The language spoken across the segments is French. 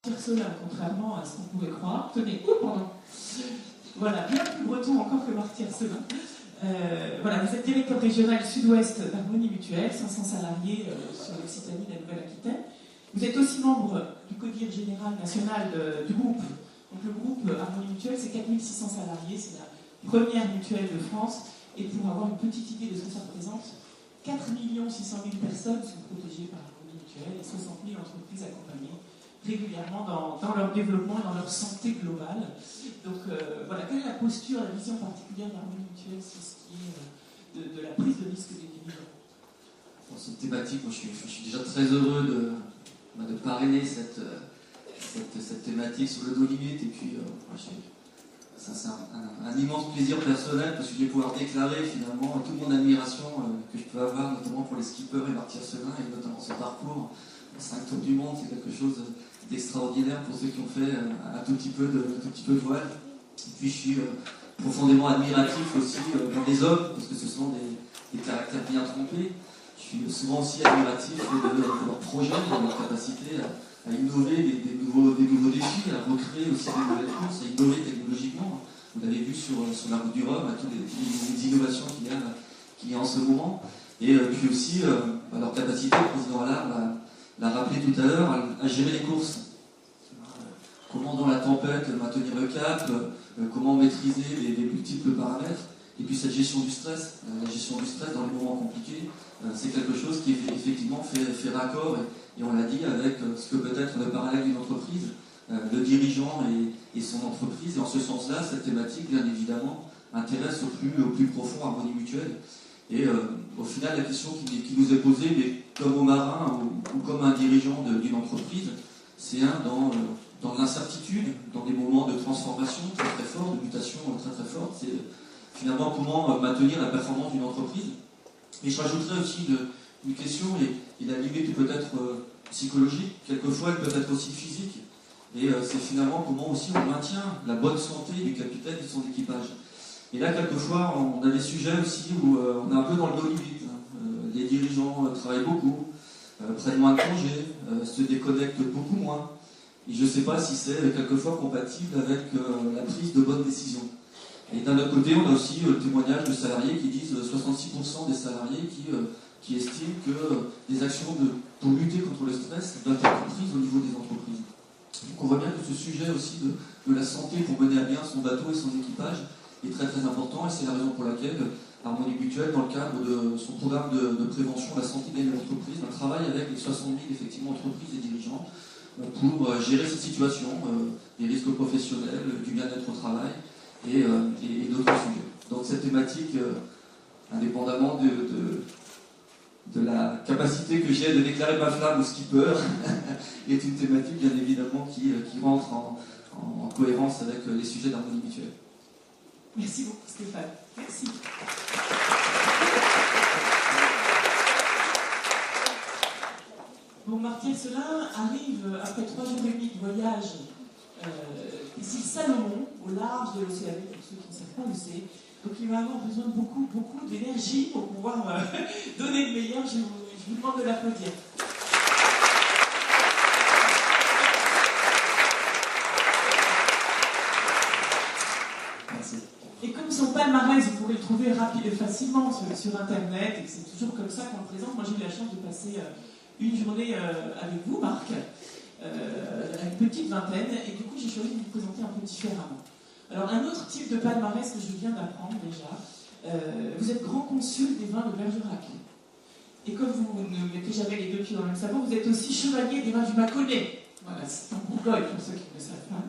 Martier-Selin, contrairement à ce qu'on pourrait croire. Tenez, oh, pardon. Voilà, bien plus breton encore que Martier-Selin. Voilà, vous êtes directeur régional sud-ouest d'Harmonie Mutuelle, 500 salariés sur l'Occitanie et la Nouvelle-Aquitaine. Vous êtes aussi membre du CODIR général national du groupe. Donc le groupe Harmonie Mutuelle, c'est 4600 salariés, c'est la première mutuelle de France. Et pour avoir une petite idée de ce que ça représente, 4 600 000 personnes sont protégées par Harmonie Mutuelle et 60 000 entreprises accompagnées régulièrement dans leur développement et dans leur santé globale. Donc voilà, quelle est la posture, la vision particulière d'Harmonie Mutuelle sur ce qui est de la prise de risque des dirigeants? Dans cette thématique, moi, je suis déjà très heureux de parrainer cette thématique sur le no limit. Et puis, ça c'est un immense plaisir personnel parce que je vais pouvoir déclarer finalement toute mon admiration que je peux avoir, notamment pour les skippers et Martier-Selin, et notamment ce parcours. 5 tours du monde, c'est quelque chose d'extraordinaire pour ceux qui ont fait un tout petit peu de voile. Et puis je suis profondément admiratif aussi des hommes, parce que ce sont des caractères bien trempés. Je suis souvent aussi admiratif de leurs projets, de leur capacité à innover des nouveaux défis, à recréer aussi des nouvelles courses, à innover technologiquement. Vous l'avez vu sur la route du Rhum, à toutes les innovations qu'il y a en ce moment. Et puis aussi leur capacité, le président Allard l'a rappelé tout à l'heure, à gérer les courses. Comment dans la tempête maintenir le cap, comment maîtriser les multiples paramètres, et puis cette gestion du stress. La gestion du stress dans les moments compliqués, c'est quelque chose qui effectivement fait raccord, et on l'a dit, avec ce que peut être le parallèle d'une entreprise, le dirigeant et son entreprise. Et en ce sens-là, cette thématique, bien évidemment, intéresse au plus profond Harmonie Mutuelle. Et au final, la question qui nous est posée, mais comme au marin ou comme un dirigeant d'une entreprise, c'est dans l'incertitude, dans des moments de transformation très très forts, de mutation très très forte, c'est finalement comment maintenir la performance d'une entreprise. Mais je rajouterais aussi une question, et la limite peut être psychologique, quelquefois elle peut être aussi physique, et c'est finalement comment aussi on maintient la bonne santé du capitaine et de son équipage. Et là, quelquefois, on a des sujets aussi où on est un peu dans le no limit. Les dirigeants travaillent beaucoup, prennent moins de congés, se déconnectent beaucoup moins. Et je ne sais pas si c'est quelquefois compatible avec la prise de bonnes décisions. Et d'un autre côté, on a aussi le témoignage de salariés qui disent 66% des salariés qui estiment que des actions pour lutter contre le stress doivent être prises au niveau des entreprises. Donc on voit bien que ce sujet aussi de la santé pour mener à bien son bateau et son équipage est très très important, et c'est la raison pour laquelle Harmonie Mutuelle, dans le cadre de son programme de prévention de la santé de l'entreprise, travaille avec les 60 000 effectivement, entreprises et dirigeants pour gérer cette situation, des risques professionnels, du bien-être au travail et d'autres sujets. Donc cette thématique, indépendamment de la capacité que j'ai de déclarer ma flamme au skipper, est une thématique bien évidemment qui rentre en cohérence avec les sujets d'Harmonie Mutuelle. Merci beaucoup Stéphane. Merci. Bon, Martier-Selin arrive après 3 jours et demi de voyage ici Salomon, au large de l'Océanie, pour ceux qui ne savent pas où c'est. Donc il va avoir besoin de beaucoup d'énergie pour pouvoir donner le meilleur. Je vous demande de l'applaudir. Merci. Et comme son palmarès, vous pourrez le trouver rapide et facilement sur Internet, et que c'est toujours comme ça qu'on le présente. Moi, j'ai eu la chance de passer une journée avec vous, Marc, à une petite vingtaine, et du coup, j'ai choisi de vous présenter un peu différemment. Alors, un autre type de palmarès que je viens d'apprendre déjà, vous êtes grand consul des vins de Bergerac. Et comme vous ne mettez jamais les deux pieds dans le même savon, vous êtes aussi chevalier des vins du Mâconnais. Voilà, c'est en Bourgogne pour ceux qui ne le savent pas.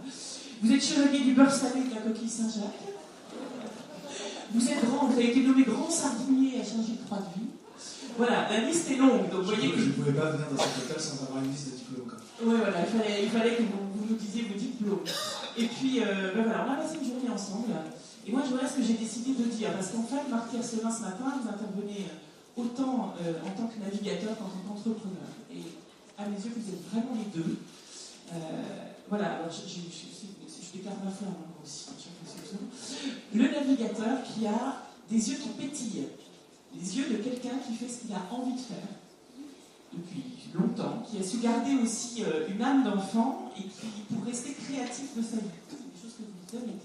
Vous êtes chevalier du beurre salé de la coquille Saint-Jacques. Vous avez été nommé grand sardinier à Cergy-le-Croix de Vie. Voilà, la liste est longue. Donc voyez je ne pouvais pas venir dans cet hôtel sans avoir une liste de diplômes. Oui, voilà, il fallait que vous nous disiez vos diplômes. Et puis, voilà, on a passé une journée ensemble. Et moi, je voilà ce que j'ai décidé de dire. Parce qu'en fait, Martier-Selin, ce matin, vous intervenez autant en tant que navigateur qu'en tant qu'entrepreneur. Et à mes yeux, vous êtes vraiment les deux. Voilà, alors je déclare ma flamme aussi, chacun ses yeux. Le navigateur qui a des yeux qui pétillent, les yeux de quelqu'un qui fait ce qu'il a envie de faire, depuis longtemps, qui a su garder aussi une âme d'enfant et qui, pour rester créatif de sa vie, des choses que vous dites,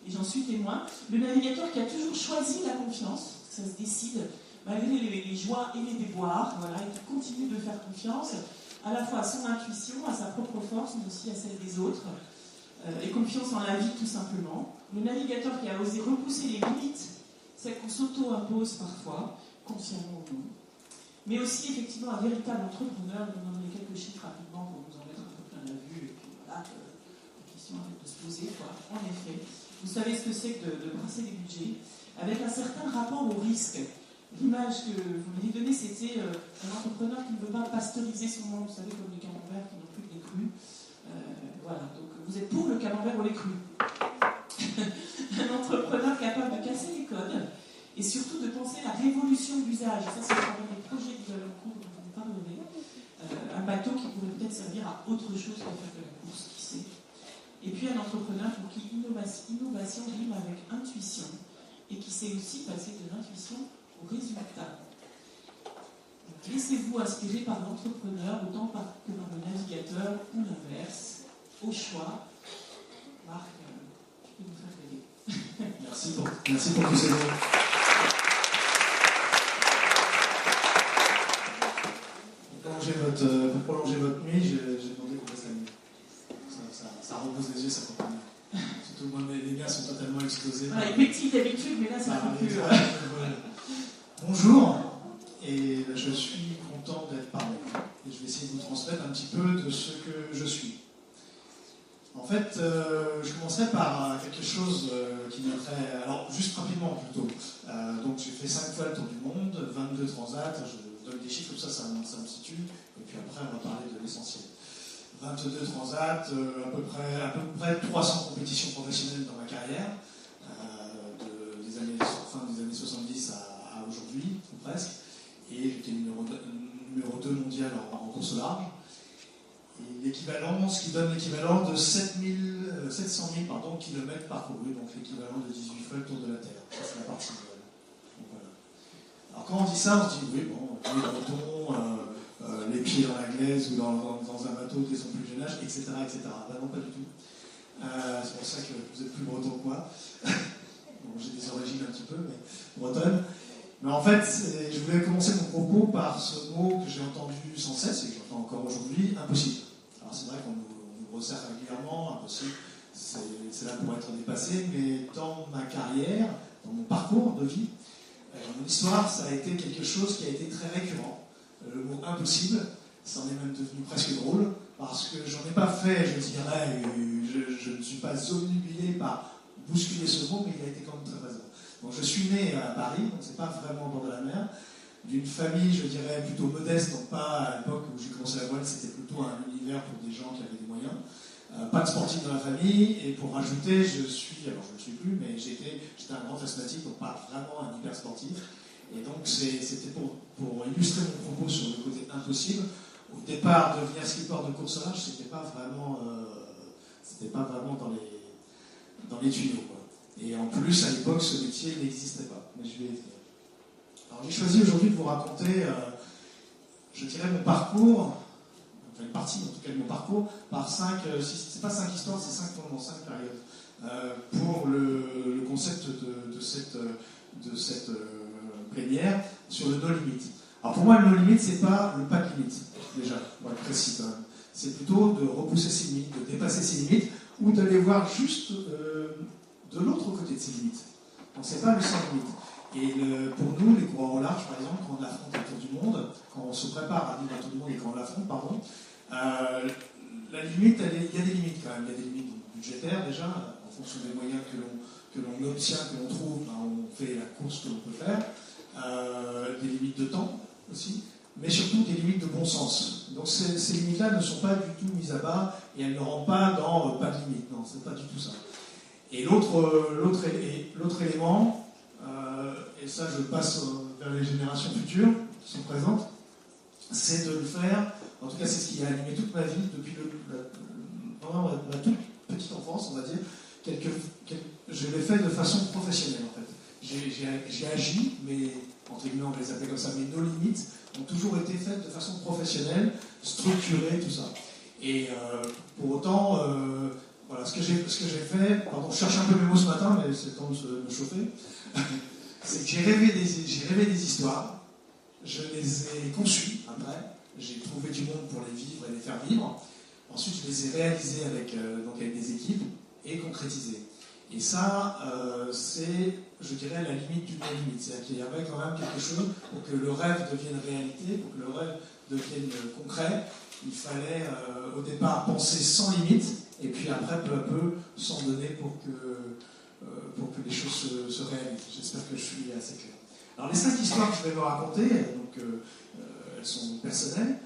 et j'en suis témoin, le navigateur qui a toujours choisi la confiance, ça se décide, malgré les joies et les déboires, voilà, et qui continue de faire confiance à la fois à son intuition, à sa propre force, mais aussi à celle des autres, et confiance en la vie tout simplement. Le navigateur qui a osé repousser les limites, celles qu'on s'auto-impose parfois, consciemment ou non, mais aussi effectivement un véritable entrepreneur. Je vous donnerai quelques chiffres rapidement pour vous en mettre un peu plein la vue, et puis voilà, la question de se poser, quoi. En effet, vous savez ce que c'est que de brasser des budgets, avec un certain rapport au risque. L'image que vous m'avez donnée, c'était un entrepreneur qui ne veut pas pasteuriser son monde, vous savez, comme les camemberts qui n'ont plus que des crues. Voilà, donc vous êtes pour le camembert ou les crues. Un entrepreneur capable de casser les codes et surtout de penser la révolution d'usage. Ça, c'est vraiment des projets de en cours dont vous parlerez. Un bateau qui pourrait peut-être servir à autre chose que faire de la course, qui sait. Et puis un entrepreneur pour qui innovation rime avec intuition et qui sait aussi passer de l'intuition au résultat. Laissez-vous inspirer par l'entrepreneur autant que par le navigateur ou l'inverse. Au choix. Marc, je peux vous faire rêver. Merci pour tous ces mots. Pour prolonger votre nuit, j'ai demandé qu'on fasse la nuit. Ça repose les yeux, ça comprend bien. Surtout moi, les miens sont totalement explosés. Voilà, il pétille d'habitude, mais là, c'est un peu plus... Bonjour, et je suis content d'être parmi vous. Et je vais essayer de vous transmettre un petit peu de ce que je suis. En fait, je commencerai par quelque chose qui me ferait... Alors, juste rapidement plutôt. Donc, j'ai fait 5 fois le tour du monde, 22 transats, je donne des chiffres comme ça me situe, et puis après, on va parler de l'essentiel. 22 transats, à peu près 300 compétitions professionnelles dans ma carrière, fin des années 70 à aujourd'hui, ou presque, et j'étais numéro 2 mondial en course au large. Et l'équivalent, ce qui donne l'équivalent de 700 000 kilomètres parcourus, donc l'équivalent de 18 fois le tour de la Terre. Ça, c'est la partie nouvelle. Donc, voilà. Alors quand on dit ça, on se dit, oui, bon, les bretons, les pieds dans la glaise ou dans un bateau dès son plus jeune âge, etc. etc. Ben non, pas du tout. C'est pour ça que vous êtes plus breton que moi. Bon, j'ai des origines un petit peu, mais bretonnes. Mais en fait, je voulais commencer mon propos par ce mot que j'ai entendu sans cesse et que j'entends encore aujourd'hui, impossible. Alors c'est vrai qu'on nous resserre régulièrement, impossible, c'est là pour être dépassé, mais dans ma carrière, dans mon parcours de vie, mon histoire, ça a été quelque chose qui a été très récurrent. Le mot impossible, ça en est même devenu presque drôle, parce que j'en ai pas fait, je dirais, je ne suis pas obnubilé par bousculer ce mot, mais il a été quand même très présent. Donc je suis né à Paris, donc c'est pas vraiment au bord de la mer, d'une famille, je dirais, plutôt modeste, donc pas à l'époque où j'ai commencé la voile, c'était plutôt un univers pour des gens qui avaient des moyens. Pas de sportif dans la famille, et pour rajouter, je ne le suis plus, mais j'étais un grand asthmatique, donc pas vraiment un hyper sportif. Et donc c'était pour illustrer mon propos sur le côté impossible. Au départ, devenir skipper de course au large, c'était pas vraiment dans les tuyaux, quoi. Et en plus, à l'époque, ce métier n'existait pas. Mais je vais y venir. Alors j'ai choisi aujourd'hui de vous raconter, je dirais, mon parcours, enfin une partie en tout cas de mon parcours, par 5, c'est pas 5 histoires, c'est 5 moments, 5 périodes, pour le concept de cette plénière sur le no limit. Alors pour moi, le no limit, c'est pas le pas de limite, déjà, pour être précis quand même. C'est plutôt de repousser ses limites, de dépasser ses limites, ou d'aller voir juste de l'autre côté de ses limites. Donc c'est pas le sans limite. Et pour nous, les coureurs au large, par exemple, quand on affronte un tour du monde, quand on se prépare à vivre un tour du monde et quand on l'affronte, pardon, la limite, il y a des limites quand même. Il y a des limites budgétaires déjà, en fonction des moyens que l'on obtient, que l'on trouve, ben, on fait la course que l'on peut faire. Des limites de temps aussi, mais surtout des limites de bon sens. Donc ces limites-là ne sont pas du tout mises à bas et elles ne rentrent pas dans pas de limite. Non, c'est pas du tout ça. Et l'autre élément, et ça je passe vers les générations futures qui sont présentes, c'est de le faire, en tout cas c'est ce qui a animé toute ma vie depuis vraiment ma toute petite enfance, on va dire, je l'ai fait de façon professionnelle en fait. J'ai agi, mais entre guillemets on va les appeler comme ça, mais nos limites, ont toujours été faites de façon professionnelle, structurée, tout ça. Et pour autant, voilà, ce que j'ai fait, pardon, je cherche un peu mes mots ce matin, mais c'est le temps de me chauffer, c'est que j'ai rêvé des histoires, je les ai conçues après, j'ai trouvé du monde pour les vivre et les faire vivre. Ensuite, je les ai réalisées avec des équipes et concrétisées. Et ça, c'est, je dirais, la limite d'une limite. C'est-à-dire qu'il y avait quand même quelque chose pour que le rêve devienne réalité, pour que le rêve devienne concret. Il fallait au départ penser sans limite, et puis après, peu à peu, s'en donner pour que les choses se réalisent. J'espère que je suis assez clair. Alors, les 5 histoires que je vais vous raconter, donc, elles sont personnelles.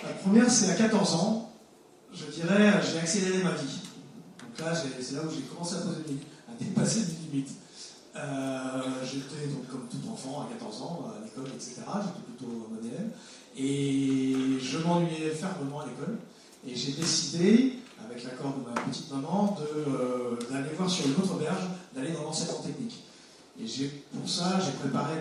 La première, c'est à 14 ans, je dirais, j'ai accéléré ma vie. Donc là, c'est là où j'ai commencé à dépasser mes limites. J'étais donc comme tout enfant à 14 ans à l'école, etc. J'étais plutôt un bon élève. Et je m'ennuyais fermement à l'école. Et j'ai décidé, avec l'accord de ma petite maman, d'aller voir sur une autre berge, d'aller dans l'enseignement technique. Et pour ça, j'ai préparé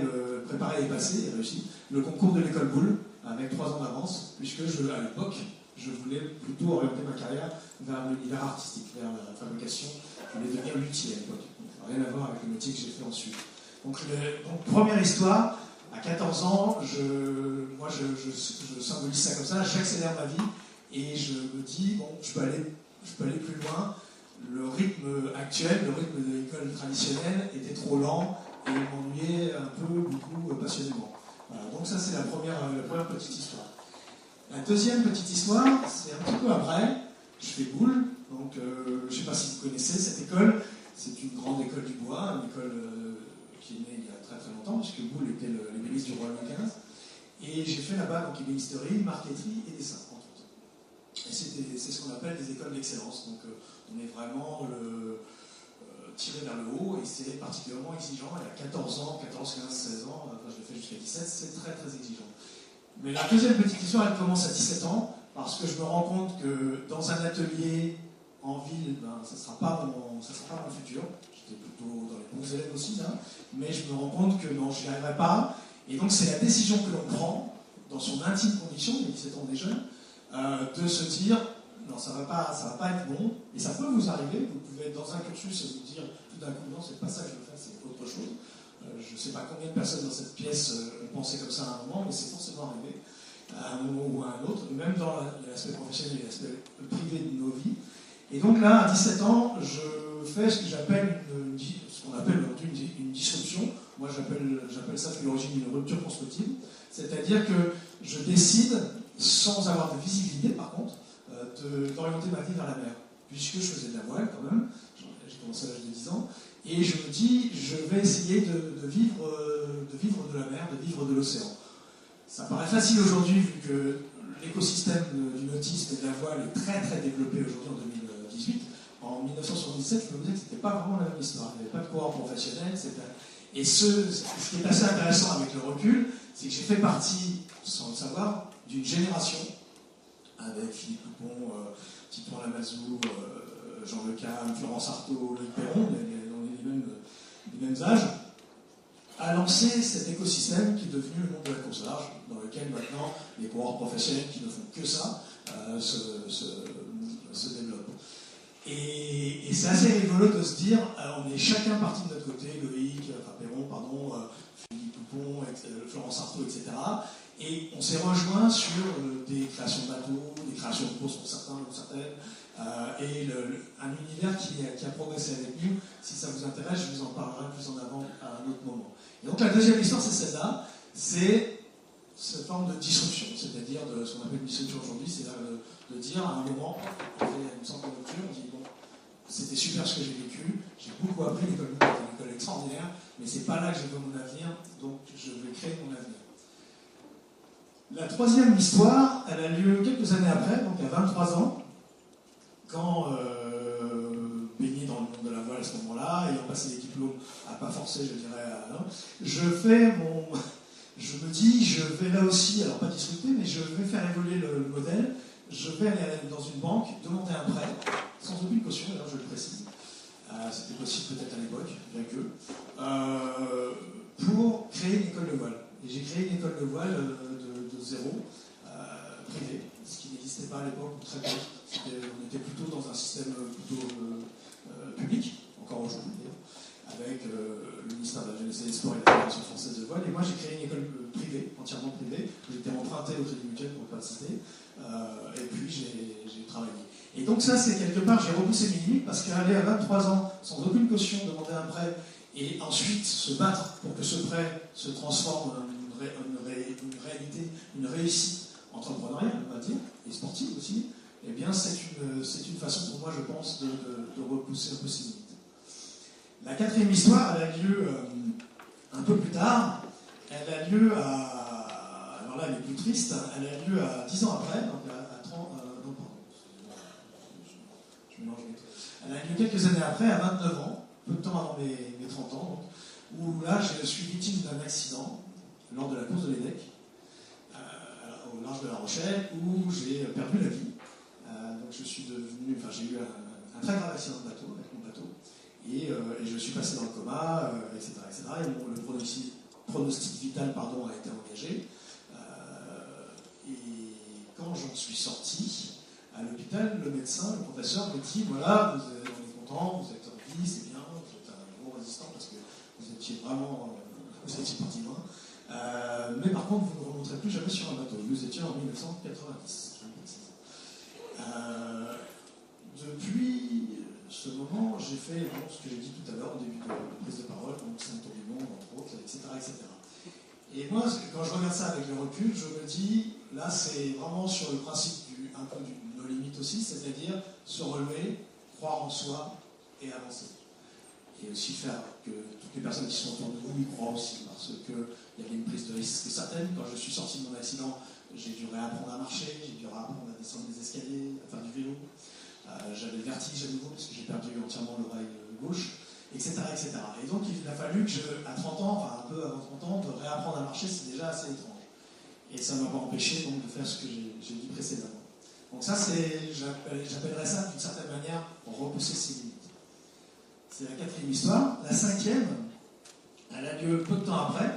et passé, et réussi, le concours de l'école Boulle, avec 3 ans d'avance, puisque à l'époque, je voulais plutôt orienter ma carrière vers l'univers artistique, vers la fabrication. Je voulais devenir luthier à l'époque. Donc, rien à voir avec le métier que j'ai fait ensuite. Donc, première histoire, à 14 ans, je symbolise ça comme ça, j'accélère ma vie et je me dis, bon, je peux aller plus loin. Le rythme actuel, le rythme de l'école traditionnelle était trop lent et m'ennuyait un peu, beaucoup, passionnément. Voilà, donc ça c'est la première petite histoire. La deuxième petite histoire, c'est un petit peu après. Je fais Boulle, donc je ne sais pas si vous connaissez cette école. C'est une grande école du bois, une école qui est née il y a très très longtemps, puisque Boulle était l'ébéniste du roi Louis XV. Et j'ai fait là-bas donc ébénisterie, marqueterie et dessin, entre autres. Et c'est ce qu'on appelle des écoles d'excellence. Donc on est vraiment tiré vers le haut et c'est particulièrement exigeant. Et à 14 ans, 14, 15, 16 ans, enfin je l'ai fait jusqu'à 17, c'est très très exigeant. Mais la deuxième petite histoire, elle commence à 17 ans, parce que je me rends compte que dans un atelier en ville, ça ne sera pas mon futur. J'étais plutôt dans les bons élèves aussi, là, mais je me rends compte que non, je n'y arriverai pas. Et donc c'est la décision que l'on prend, dans son intime conviction, il y a 17 ans déjà, de se dire, non, ça va pas être bon, et ça peut vous arriver, vous pouvez être dans un cursus et vous dire tout d'un coup, non, c'est pas ça que je veux faire, c'est autre chose. Je ne sais pas combien de personnes dans cette pièce ont pensé comme ça à un moment, mais c'est forcément arrivé à un moment ou à un autre, même dans l'aspect professionnel et l'aspect privé de nos vies. Et donc là, à 17 ans, je fais ce qu'on appelle aujourd'hui une disruption. Moi, j'appelle ça depuis l'origine une rupture constructive. C'est-à-dire que je décide, sans avoir de visibilité par contre, d'orienter ma vie vers la mer. Puisque je faisais de la voile quand même, j'ai commencé à l'âge de 10 ans, et je me dis, je vais essayer de vivre de la mer, de vivre de l'océan. Ça paraît facile aujourd'hui, vu que l'écosystème du nautisme et de la voile est très très développé aujourd'hui en 2018. En 1977, je peux vous dire que ce n'était pas vraiment la même histoire. Il n'y avait pas de coureur professionnel. Et ce qui est assez intéressant avec le recul, c'est que j'ai fait partie, sans le savoir, d'une génération, avec Philippe Poupon, Titouan Lamazou, Jean Le Cam, Florence Artaud, Loïc Perron, on est les mêmes âges, a lancé cet écosystème qui est devenu le monde de la course large, dans lequel maintenant les coureurs professionnels qui ne font que ça se développent. Et c'est assez rigolo de se dire, on est chacun parti de notre côté, Perron, Philippe Poupon, Florence Artaud, etc. Et on s'est rejoint sur des créations de bateaux, des créations de courses pour certains ou certaines, et un univers qui a progressé avec nous. Si ça vous intéresse, je vous en parlerai plus en avant à un autre moment. Et donc la deuxième histoire, c'est celle-là, c'est cette forme de disruption, c'est-à-dire de ce qu'on appelle une disruption aujourd'hui, c'est de dire à un moment, on fait une sorte de rupture, on dit bon, c'était super ce que j'ai vécu, j'ai beaucoup appris, l'école est une école extraordinaire, mais c'est pas là que je veux mon avenir, donc je vais créer mon avenir. La troisième histoire, elle a lieu quelques années après, donc à 23 ans, quand baigné dans le monde de la voile à ce moment-là, ayant passé les diplômes à pas forcer, je dirais, je me dis, je vais là aussi, alors pas disrupter, mais je vais faire évoluer le modèle, je vais aller dans une banque, demander un prêt, sans aucune caution, d'ailleurs je le précise, c'était possible peut-être à l'époque, bien que, pour créer une école de voile. Et j'ai créé une école de voile de zéro, privée, ce qui n'existait pas à l'époque, ou très peu. On était plutôt dans un système plutôt public, encore aujourd'hui d'ailleurs, avec le ministère de la Jeunesse et des Sports et la Fédération française de voile. Et moi, j'ai créé une école privée, entièrement privée. J'étais emprunté au Crédit Mutuel, pour ne pas le citer. Et puis, j'ai travaillé. Et donc ça, c'est quelque part, j'ai repoussé mes limites, parce qu'aller à 23 ans, sans aucune caution, demander un prêt, et ensuite se battre pour que ce prêt se transforme en une réalité, une réussite entrepreneuriale, on va dire, et sportive aussi, eh bien, c'est une façon pour moi, je pense, de repousser un peu ces limites. La quatrième histoire, elle a lieu un peu plus tard. Elle a lieu à... Alors là, elle est plus triste. Elle a lieu à 10 ans après, donc à 30... non, pardon. Je mélange les trucs. Elle a lieu quelques années après, à 29 ans, peu de temps avant mes 30 ans, donc, où là, je suis victime d'un accident lors de la course de l'EDEC, au large de La Rochelle, où j'ai perdu la vie. Donc je suis devenu... Enfin, j'ai eu un très grave accident de bateau, avec mon bateau. Et je suis passé dans le coma, etc. Et le pronostic vital a été engagé. Et quand j'en suis sorti, à l'hôpital, le médecin, le professeur me dit, voilà, on est content, vous êtes en vie, c'est bien, vous êtes un gros résistant parce que vous étiez vraiment, vous étiez parti loin. Mais par contre, vous ne remonterez plus jamais sur un bateau. Nous étions en 1990. Depuis ce moment, j'ai fait ce que j'ai dit tout à l'heure au début de prise de parole, donc 5 tours du monde, entre autres, etc., etc. Et moi, quand je regarde ça avec le recul, je me dis, là, c'est vraiment sur le principe un peu de nos limites aussi, c'est-à-dire se relever, croire en soi et avancer. Et aussi faire que toutes les personnes qui sont autour de vous y croient aussi, parce qu'il y avait une prise de risque certaine. Quand je suis sorti de mon accident, j'ai dû réapprendre à marcher, j'ai dû réapprendre à descendre des escaliers, à faire du vélo. J'avais le vertige à nouveau, parce que j'ai perdu entièrement l'oreille gauche, etc., etc. Et donc il a fallu que, à 30 ans, enfin un peu avant 30 ans, de réapprendre à marcher, c'est déjà assez étrange. Et ça ne m'a pas empêché donc, de faire ce que j'ai dit précédemment. Donc ça, j'appellerais ça d'une certaine manière repousser ses limites. C'est la quatrième histoire. La cinquième, elle a lieu peu de temps après,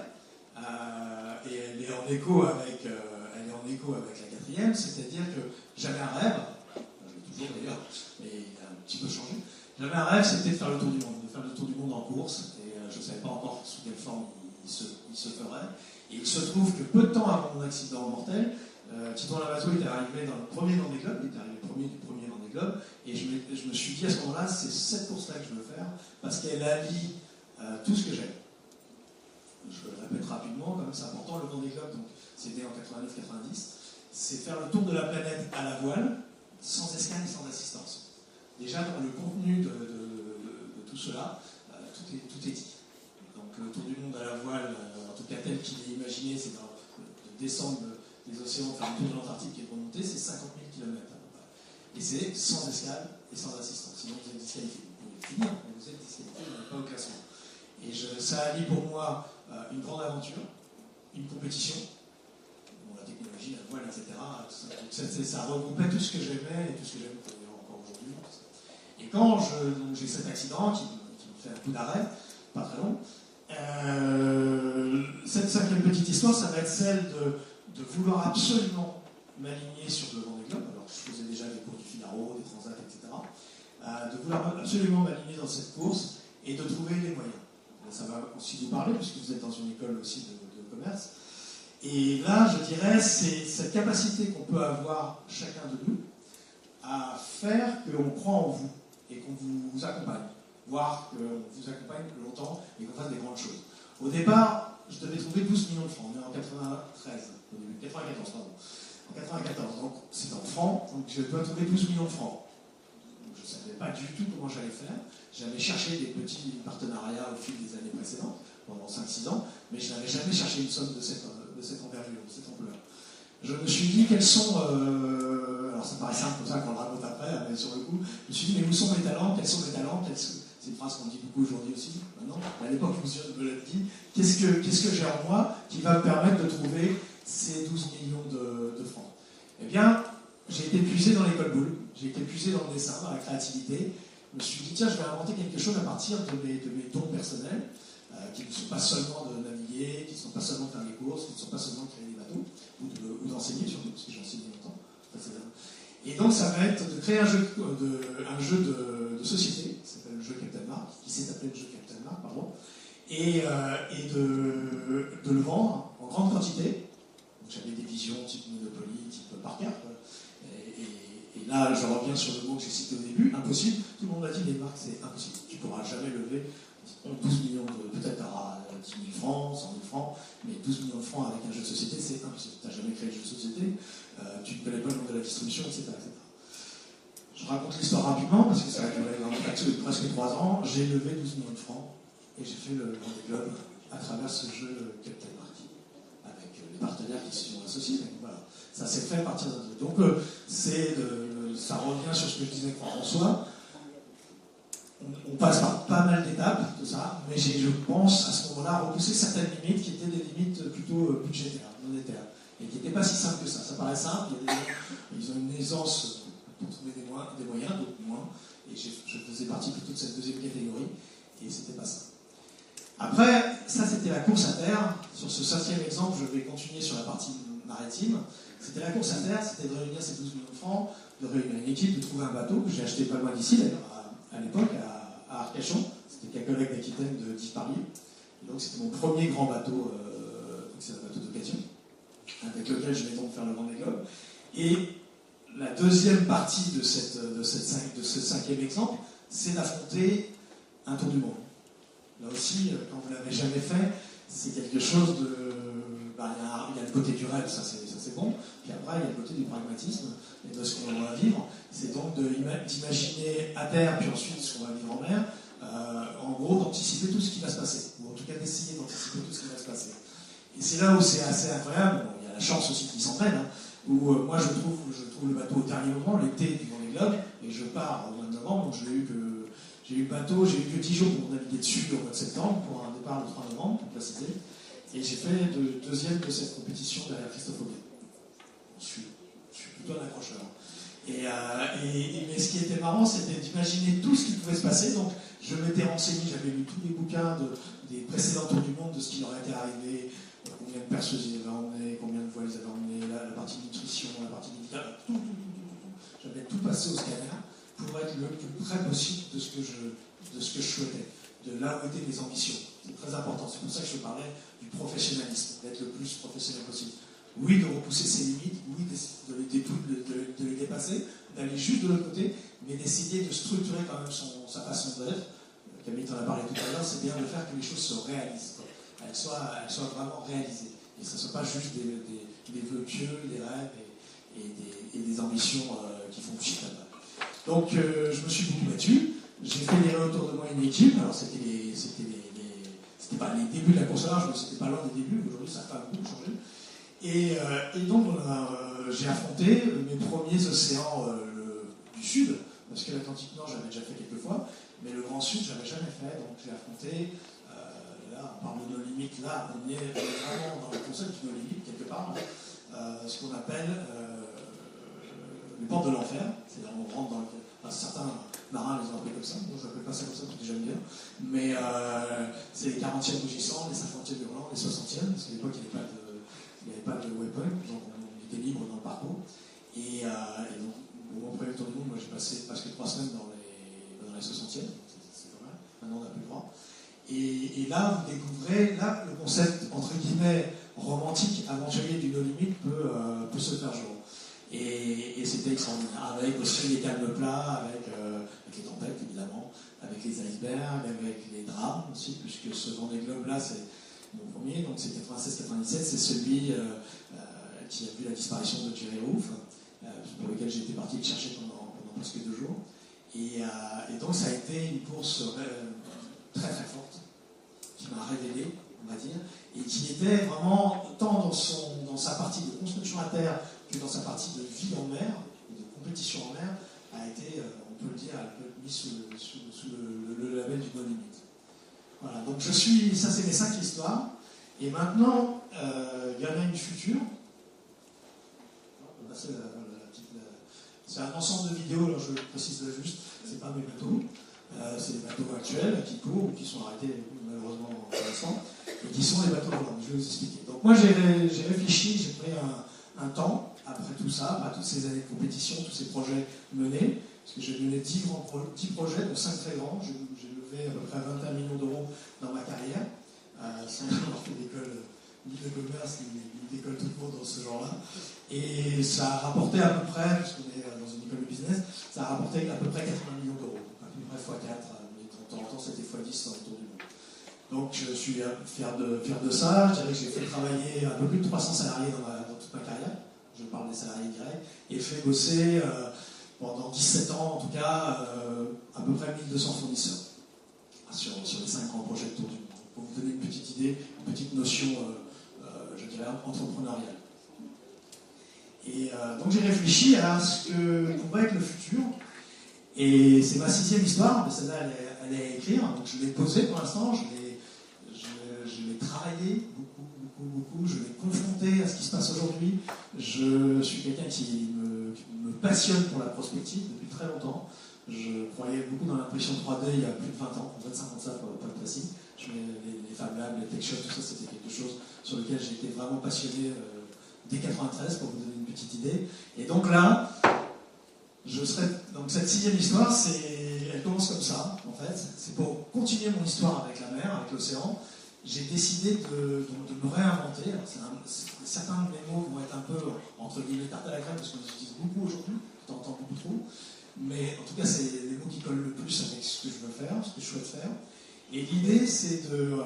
et elle est en écho avec la quatrième, c'est-à-dire que j'avais un rêve, toujours d'ailleurs, mais il a un petit peu changé. J'avais un rêve, c'était de faire le tour du monde, de faire le tour du monde en course, et je ne savais pas encore sous quelle forme il se ferait. Et il se trouve que peu de temps avant mon accident mortel, Titouan Lamazo était arrivé dans le premier Vendée Globe, il était arrivé premier du premier Vendée Globe, et je me suis dit à ce moment-là, c'est cette course-là que je veux faire, parce qu'elle allie tout ce que j'aime. Je le répète rapidement, comme c'est important, le Vendée Globe, donc c'est né en 89-90, c'est faire le tour de la planète à la voile, sans escale et sans assistance. Déjà, dans le contenu de tout cela, tout est dit. Donc, le tour du monde à la voile, en tout cas tel qu'il est imaginé, c'est de descendre des océans, faire le tour de l'Antarctique et de remonter, c'est 50 000 km. Et c'est sans escale et sans assistance. Sinon, vous êtes disqualifié. Vous pouvez finir, mais vous êtes disqualifié, vous n'êtes pas au classement. Et ça allie pour moi une grande aventure, une compétition, la technologie, la voile, etc. Ça regroupait tout ce que j'aimais et tout ce que j'aime encore aujourd'hui. Et quand j'ai cet accident qui me fait un coup d'arrêt, pas très long, cette cinquième petite histoire, ça va être celle de vouloir absolument m'aligner sur le Vendée Globe, alors que je faisais déjà des cours du Figaro, des Transat, etc. De vouloir absolument m'aligner dans cette course et de trouver les moyens. Ça va aussi vous parler, puisque vous êtes dans une école aussi de commerce. Et là, je dirais, c'est cette capacité qu'on peut avoir, chacun de nous, à faire qu'on croit en vous et qu'on vous accompagne, voire qu'on vous accompagne longtemps et qu'on fasse des grandes choses. Au départ, je devais trouver 12 millions de francs. On est en 94, pardon. En 94, donc c'est en francs, donc je dois trouver 12 millions de francs. Donc, je ne savais pas du tout comment j'allais faire. J'avais cherché des petits partenariats au fil des années précédentes, pendant 5-6 ans, mais je n'avais jamais cherché une somme de cette envergure, de cette ampleur. Je me suis dit quels sont, alors ça paraît simple comme ça qu'on le raconte après, mais sur le coup, je me suis dit mais où sont mes talents, quels sont mes talents, c'est une phrase qu'on dit beaucoup aujourd'hui aussi, maintenant, à l'époque où je me l'ai dit, qu'est-ce que j'ai en moi qui va me permettre de trouver ces 12 millions de francs. Eh bien, j'ai été puisé dans l'école Boulle, j'ai été puisé dans le dessin, dans la créativité. Je me suis dit, tiens, je vais inventer quelque chose à partir de mes dons personnels, qui ne sont pas seulement de naviguer d'atelier, qui ne sont pas seulement de faire des courses, qui ne sont pas seulement de créer des bateaux, ou d'enseigner surtout, parce que j'ai enseigné longtemps. Et donc ça va être de créer un jeu de société, qui s'appelle le jeu Captain Mark, qui s'est appelé le jeu Captain Mark, pardon, et de le vendre en grande quantité. J'avais des visions type Monopoly, type par carte. Et là, je reviens sur le mot que j'ai cité au début, impossible. Tout le monde m'a dit, les marques, c'est impossible. Tu ne pourras jamais lever 12 millions peut-être tu auras 10 000 francs, 100 000 francs, mais 12 millions de francs avec un jeu de société, c'est impossible. Tu n'as jamais créé de jeu de société, tu ne connais pas le nom de la distribution, etc. Je raconte l'histoire rapidement, parce que ça a duré presque 3 ans. J'ai levé 12 millions de francs, et j'ai fait le Vendée Globe à travers ce jeu Captain Mark, avec les partenaires qui s'y sont associés. Voilà. Ça s'est fait à partir d'un jeu. Donc, ça revient sur ce que je disais avec François. On passe par pas mal d'étapes, tout ça, mais je pense à ce moment-là repousser certaines limites qui étaient des limites plutôt budgétaires, monétaires, et qui n'étaient pas si simples que ça. Ça paraît simple, il y a des gens, ils ont une aisance pour trouver des moyens, d'autres moins, et je faisais partie plutôt de cette deuxième catégorie, et c'était pas ça. Après, ça c'était la course à terre. Sur ce 5e exemple, je vais continuer sur la partie maritime. C'était la course à terre, c'était de réunir ces 12 millions de francs, de réunir une équipe, de trouver un bateau que j'ai acheté pas loin d'ici d'ailleurs, à l'époque, à Arcachon. C'était quelques collègues d'Aquitaine de Disparlier. Donc c'était mon premier grand bateau, c'est un bateau d'occasion, avec lequel je vais donc faire le Vendée Globe. Et la deuxième partie de ce 5e exemple, c'est d'affronter un tour du monde. Là aussi, quand vous ne l'avez jamais fait, c'est quelque chose de... il y a le côté du rêve, ça c'est bon. Puis après, il y a le côté du pragmatisme et de ce qu'on va vivre. C'est donc d'imaginer à terre, puis ensuite ce qu'on va vivre en mer, en gros d'anticiper tout ce qui va se passer, ou en tout cas d'essayer d'anticiper tout ce qui va se passer. Et c'est là où c'est assez incroyable. Bon, il y a la chance aussi qui s'entraîne, hein, où moi je trouve le bateau au dernier moment, l'été du Vendée Globe, et je pars au mois de novembre, donc j'ai eu le bateau, j'ai eu que 10 jours pour naviguer dessus au mois de septembre, pour un départ le 3 novembre, pour préciser. Et j'ai fait deuxième de cette compétition derrière Christophe Auguet. Je suis plutôt un accrocheur. Mais ce qui était marrant, c'était d'imaginer tout ce qui pouvait se passer. Donc, je m'étais renseigné, j'avais lu tous les bouquins des précédents tours du monde, de ce qui leur était arrivé, combien de perceuses ils avaient emmené, combien de voiles ils avaient emmené, la partie nutrition, la partie médicale, tout. J'avais tout passé au scanner pour être le plus près possible de ce que je souhaitais, de là où étaient mes ambitions. C'est très important. C'est pour ça que je parlais du professionnalisme, d'être le plus professionnel possible. Oui, de repousser ses limites, oui, de les dépasser, d'aller juste de l'autre côté, mais d'essayer de structurer quand même sa façon d'être. Camille t'en a parlé tout à l'heure, c'est bien de faire que les choses se réalisent, elles soient vraiment réalisées. Et que ce ne soit pas juste des vœux pieux, des rêves et des ambitions qui font chier là-bas. Donc, je me suis beaucoup battu. J'ai fédéré autour de moi une équipe. Alors, c'était pas les débuts de la course au large, mais c'était pas loin des débuts. Aujourd'hui, ça a pas beaucoup changé. Et donc, j'ai affronté mes premiers océans du Sud, parce que l'Atlantique Nord, j'avais déjà fait quelques fois, mais le Grand Sud, je n'avais jamais fait. Donc, j'ai affronté, là, par le No Limit, là, on est vraiment dans le concept du No Limit, quelque part, ce qu'on appelle les portes de l'enfer. C'est-à-dire, on rentre dans certains marins les ont appelés comme ça, moi je n'appelle pas ça comme ça parce que j'aime bien, mais c'est les 40e rugissants, les 50e hurlants, les 60e, parce qu'à l'époque il n'y avait pas de weapon, donc on était libre dans le parcours. Et donc, au mon premier tour du monde, moi j'ai passé presque 3 semaines dans les 60e, c'est pas mal, maintenant on n'a plus le droit. Et là, vous découvrez, là, le concept, entre guillemets, romantique, aventurier du No Limit peut se faire jour. Et c'était extraordinaire, avec aussi les calmes plats, avec les tempêtes évidemment, avec les icebergs, avec les drames aussi, puisque ce Vendée Globe là c'est mon premier, donc c'est 96-97, c'est celui qui a vu la disparition de Jerry Roof, pour lequel j'ai été parti le chercher pendant presque 2 jours. Et donc ça a été une course très très forte, qui m'a révélé, on va dire, et qui était vraiment tant dans sa partie de construction à terre que dans sa partie de vie en mer, de compétition en mer, a été, on peut le dire, mis sous le label du No Limit. Voilà, donc ça c'est mes 5 histoires, et maintenant, il y en a une future. On va passer c'est un ensemble de vidéos, alors je précise juste, c'est pas mes bateaux, c'est des bateaux actuels qui courent ou qui sont arrêtés malheureusement pour l'instant. et qui sont les bateaux volants. Je vais vous expliquer. Donc moi j'ai réfléchi, j'ai pris un temps, après tout ça, après toutes ces années de compétition, tous ces projets menés, parce que j'ai mené 10 projets, dont 5 très grands. J'ai levé à peu près 21 millions d'euros dans ma carrière, sans avoir fait d'école ni de commerce, ni d'école tout court dans ce genre-là. Et ça a rapporté à peu près, puisqu'on est dans une école de business, ça a rapporté à peu près 80 millions d'euros. À peu près x4, mais de temps en temps c'était x10 dans le tour du monde. Donc je suis fier de ça. Je dirais que j'ai fait travailler un peu plus de 300 salariés dans toute ma carrière. Je parle des salariés directs. Et fait bosser pendant 17 ans, en tout cas, à peu près 1200 fournisseurs sur les 5 grands projets de tour du monde. Pour vous donner une petite idée, une petite notion, je dirais, entrepreneuriale. Et donc j'ai réfléchi à ce que pourrait être le futur. Et c'est ma 6e histoire, mais celle-là, elle est à écrire. Donc je l'ai posée pour l'instant, je l'ai travaillé beaucoup. Je l'ai confronté à ce qui se passe aujourd'hui. Je suis quelqu'un qui me passionne pour la prospective depuis très longtemps. Je croyais beaucoup dans l'impression 3D il y a plus de 20 ans, 25 ans de ça pour être précis. Les Fab Labs, les Tech Shops, tout ça, c'était quelque chose sur lequel j'étais vraiment passionné dès 93, pour vous donner une petite idée. Et donc là, donc cette 6e histoire, elle commence comme ça, en fait. C'est pour continuer mon histoire avec la mer, avec l'océan. J'ai décidé de me réinventer. Alors, certains de mes mots vont être un peu, entre guillemets, tarte à la crème, parce qu'on les utilise beaucoup aujourd'hui, on entend beaucoup trop. Mais en tout cas, c'est les mots qui collent le plus avec ce que je veux faire, ce que je souhaite faire. Et l'idée, c'est de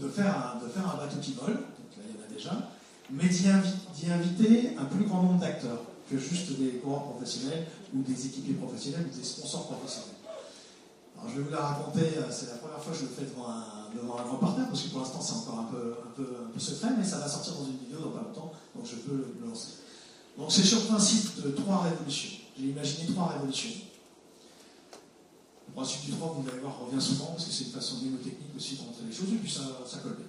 faire un bateau qui vole, donc là, il y en a déjà, mais d'y inviter un plus grand nombre d'acteurs que juste des coureurs professionnels ou des équipiers professionnels ou des sponsors professionnels. Alors, je vais vous la raconter, c'est la première fois que je le fais devant un grand partenaire, parce que pour l'instant c'est encore un peu secret, mais ça va sortir dans une vidéo dans pas longtemps, donc je peux le lancer. Donc c'est sur le principe de 3 révolutions. J'ai imaginé 3 révolutions. Le principe du 3, vous allez voir, revient souvent, parce que c'est une façon mnémotechnique aussi de montrer les choses, et puis ça colle bien.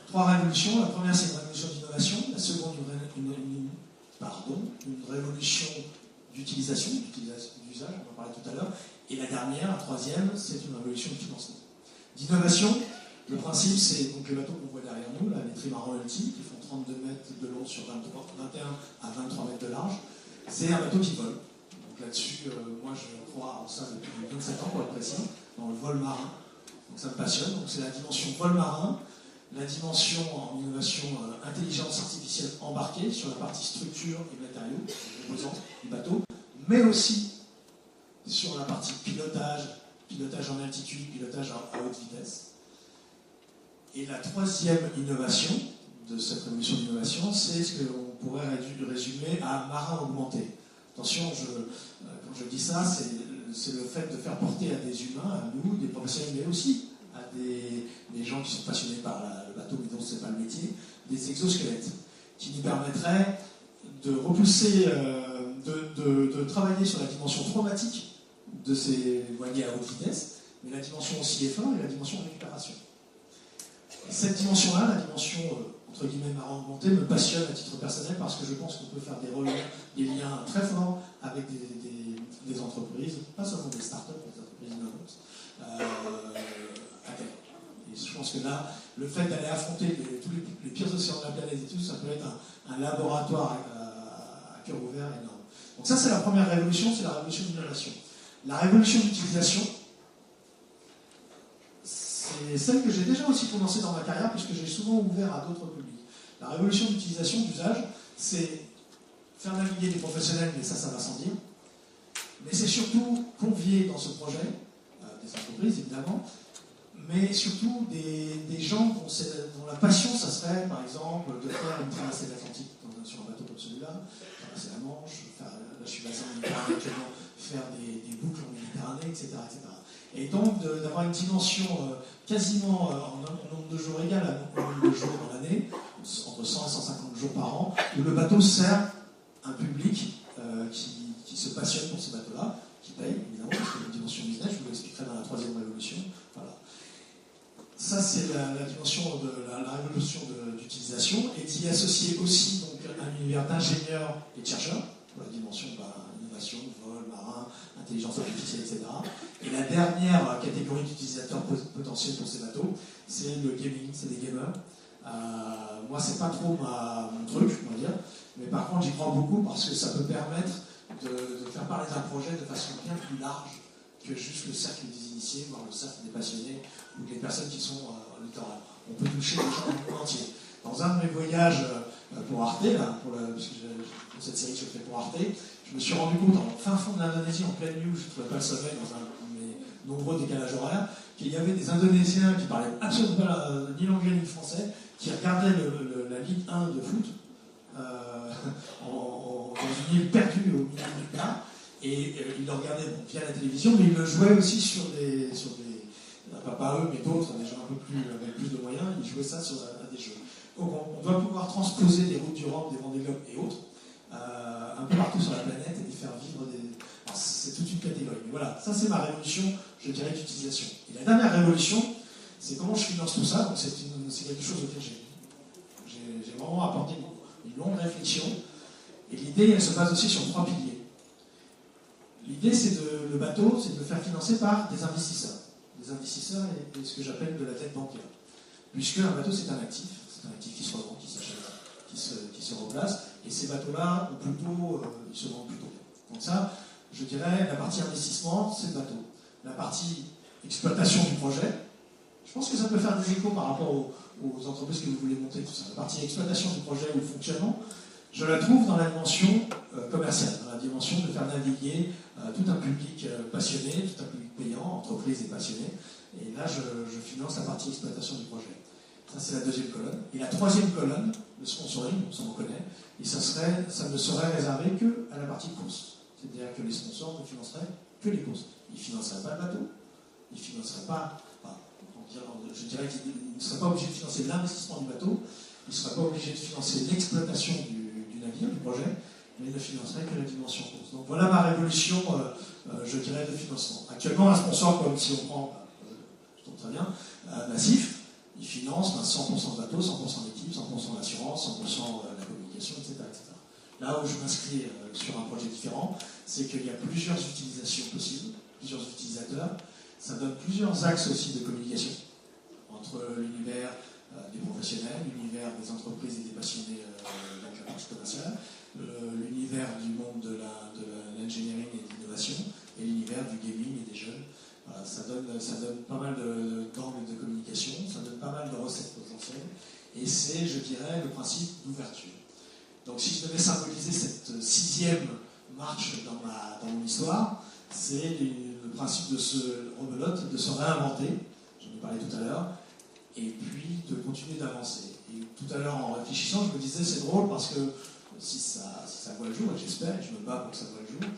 3 révolutions. La première, c'est une révolution d'innovation. La seconde, une révolution d'utilisation, d'usage, on en parlait tout à l'heure. Et la dernière, la 3e, c'est une révolution de financement. D'innovation, le principe, c'est donc les bateaux qu'on voit derrière nous, là, les trimarans Ulti, qui font 32 mètres de long sur 21 à 23 mètres de large. C'est un bateau qui vole. Donc là-dessus, moi je crois en ça depuis 27 ans, pour être précis, dans le vol marin. Donc ça me passionne. Donc c'est la dimension vol marin, la dimension en innovation intelligence artificielle embarquée sur la partie structure et matériaux, composantes du bateau, mais aussi sur la partie pilotage en altitude, pilotage à haute vitesse. Et la 3e innovation de cette révolution d'innovation, c'est ce qu'on pourrait résumer à marin augmenté. Attention, quand je dis ça, c'est le fait de faire porter à des humains, à nous, des professionnels, mais aussi à des gens qui sont passionnés par le bateau, mais dont ce n'est pas le métier, des exosquelettes, qui nous permettraient de repousser, de travailler sur la dimension traumatique de ces voiliers à haute vitesse, mais la dimension aussi effort et la dimension récupération. Cette dimension-là, la dimension entre guillemets marin augmenté, me passionne à titre personnel parce que je pense qu'on peut faire des liens très forts avec des entreprises, pas seulement des startups, des entreprises innovantes, à terre. Et je pense que là, le fait d'aller affronter tous les pires océans de la planète et tout, ça peut être un laboratoire à cœur ouvert énorme. Donc ça, c'est la première révolution, c'est la révolution de l'innovation. La révolution d'utilisation, c'est celle que j'ai déjà aussi commencé dans ma carrière, puisque j'ai souvent ouvert à d'autres publics. La révolution d'utilisation, d'usage, c'est faire naviguer des professionnels, mais ça va sans dire. Mais c'est surtout convier dans ce projet, des entreprises évidemment, mais surtout des gens dont la passion, ça serait par exemple de faire une traversée de l'Atlantique sur un bateau comme celui-là, traverser la Manche, là je suis basé en Méditerranée actuellement, faire des boucles en Méditerranée, etc. Et donc d'avoir une dimension quasiment en nombre de jours égal au nombre de jours dans l'année, entre 100 et 150 jours par an, où le bateau sert un public qui se passionne pour ces bateaux-là, qui paye évidemment, parce qu'il y a une dimension business, je vous l'expliquerai dans la 3e révolution. Voilà. Ça, c'est la dimension de la révolution d'utilisation, et d'y associer aussi donc, un univers d'ingénieurs et de chercheurs, pour la dimension innovation, vol, marin, intelligence artificielle, etc. Et la dernière catégorie d'utilisateurs potentiels pour ces bateaux, c'est le gaming, c'est des gamers. Moi, c'est pas trop mon truc, on va dire, mais par contre, j'y crois beaucoup parce que ça peut permettre de faire parler d'un projet de façon bien plus large que juste le cercle des initiés, voire le cercle des passionnés ou des personnes qui sont en littoral. On peut toucher les gens du monde entier. Dans un de mes voyages pour Arte, là, pour cette série que je fais pour Arte, je me suis rendu compte, en fin fond de l'Indonésie, en pleine nuit, où je ne trouvais pas le sommeil dans un de mes nombreux décalages horaires, qu'il y avait des Indonésiens qui parlaient absolument pas ni l'anglais ni le français, qui regardaient la Ligue 1 de foot dans une île perdue au milieu du Nord, et ils le regardaient via la télévision, mais ils le jouaient aussi sur des pas eux, mais d'autres, des gens avec plus de moyens, ils jouaient ça à des jeux. Donc on doit pouvoir transposer des routes du Rhum, des Vendée Globe et autres, un peu partout sur la planète et faire vivre des... Alors, c'est toute une catégorie. Mais voilà, ça c'est ma révolution, je dirais, d'utilisation. Et la dernière révolution, c'est comment je finance tout ça. Donc c'est quelque chose auquel j'ai vraiment apporté une longue réflexion. Et l'idée, elle se base aussi sur 3 piliers. L'idée, le bateau, c'est de le faire financer par des investisseurs. Des investisseurs et ce que j'appelle de la dette bancaire. Puisque un bateau, c'est un actif qui se revend, qui s'achète, qui se replace, et ces bateaux-là, ils se vendent plutôt bien. Donc ça, je dirais, la partie investissement, c'est le bateau. La partie exploitation du projet, je pense que ça peut faire des échos par rapport aux entreprises que vous voulez monter, tout ça. La partie exploitation du projet ou fonctionnement, je la trouve dans la dimension commerciale, dans la dimension de faire naviguer tout un public passionné, tout un public payant, entreprises et passionnés. Et là, je finance la partie exploitation du projet. Ça, c'est la deuxième colonne. Et la troisième colonne, le sponsoring, on s'en reconnaît, et ça ne serait réservé qu'à la partie course. C'est-à-dire que les sponsors ne financeraient que les courses. Ils ne financeraient pas le bateau, ils ne financeraient pas, je dirais qu'ils ne seraient pas obligés de financer l'investissement du bateau, ils ne seraient pas obligés de financer l'exploitation du navire, du projet, mais ils ne financeraient que la dimension course. Donc voilà ma révolution, je dirais, de financement. Actuellement, un sponsor, comme si on prend, je trouve très bien, Massif, il finance 100% de bateau, 100% d'équipe, 100% d'assurance, 100% de la communication, etc., etc. Là où je m'inscris sur un projet différent, c'est qu'il y a plusieurs utilisations possibles, plusieurs utilisateurs. Ça donne plusieurs axes aussi de communication entre l'univers des professionnels, l'univers des entreprises et des passionnés de la partie commerciale, l'univers du monde de l'engineering et de l'innovation, et l'univers du gaming et des jeunes. Voilà, ça donne pas mal d'angles de communication, ça donne pas mal de recettes potentielles, et c'est, je dirais, le principe d'ouverture. Donc si je devais symboliser cette 6e marche dans mon histoire, c'est le principe de se rebelote, de se réinventer, j'en ai parlé tout à l'heure, et puis de continuer d'avancer. Et tout à l'heure, en réfléchissant, je me disais, c'est drôle parce que si ça voit le jour, et j'espère, et je me bats pour que ça voit le jour,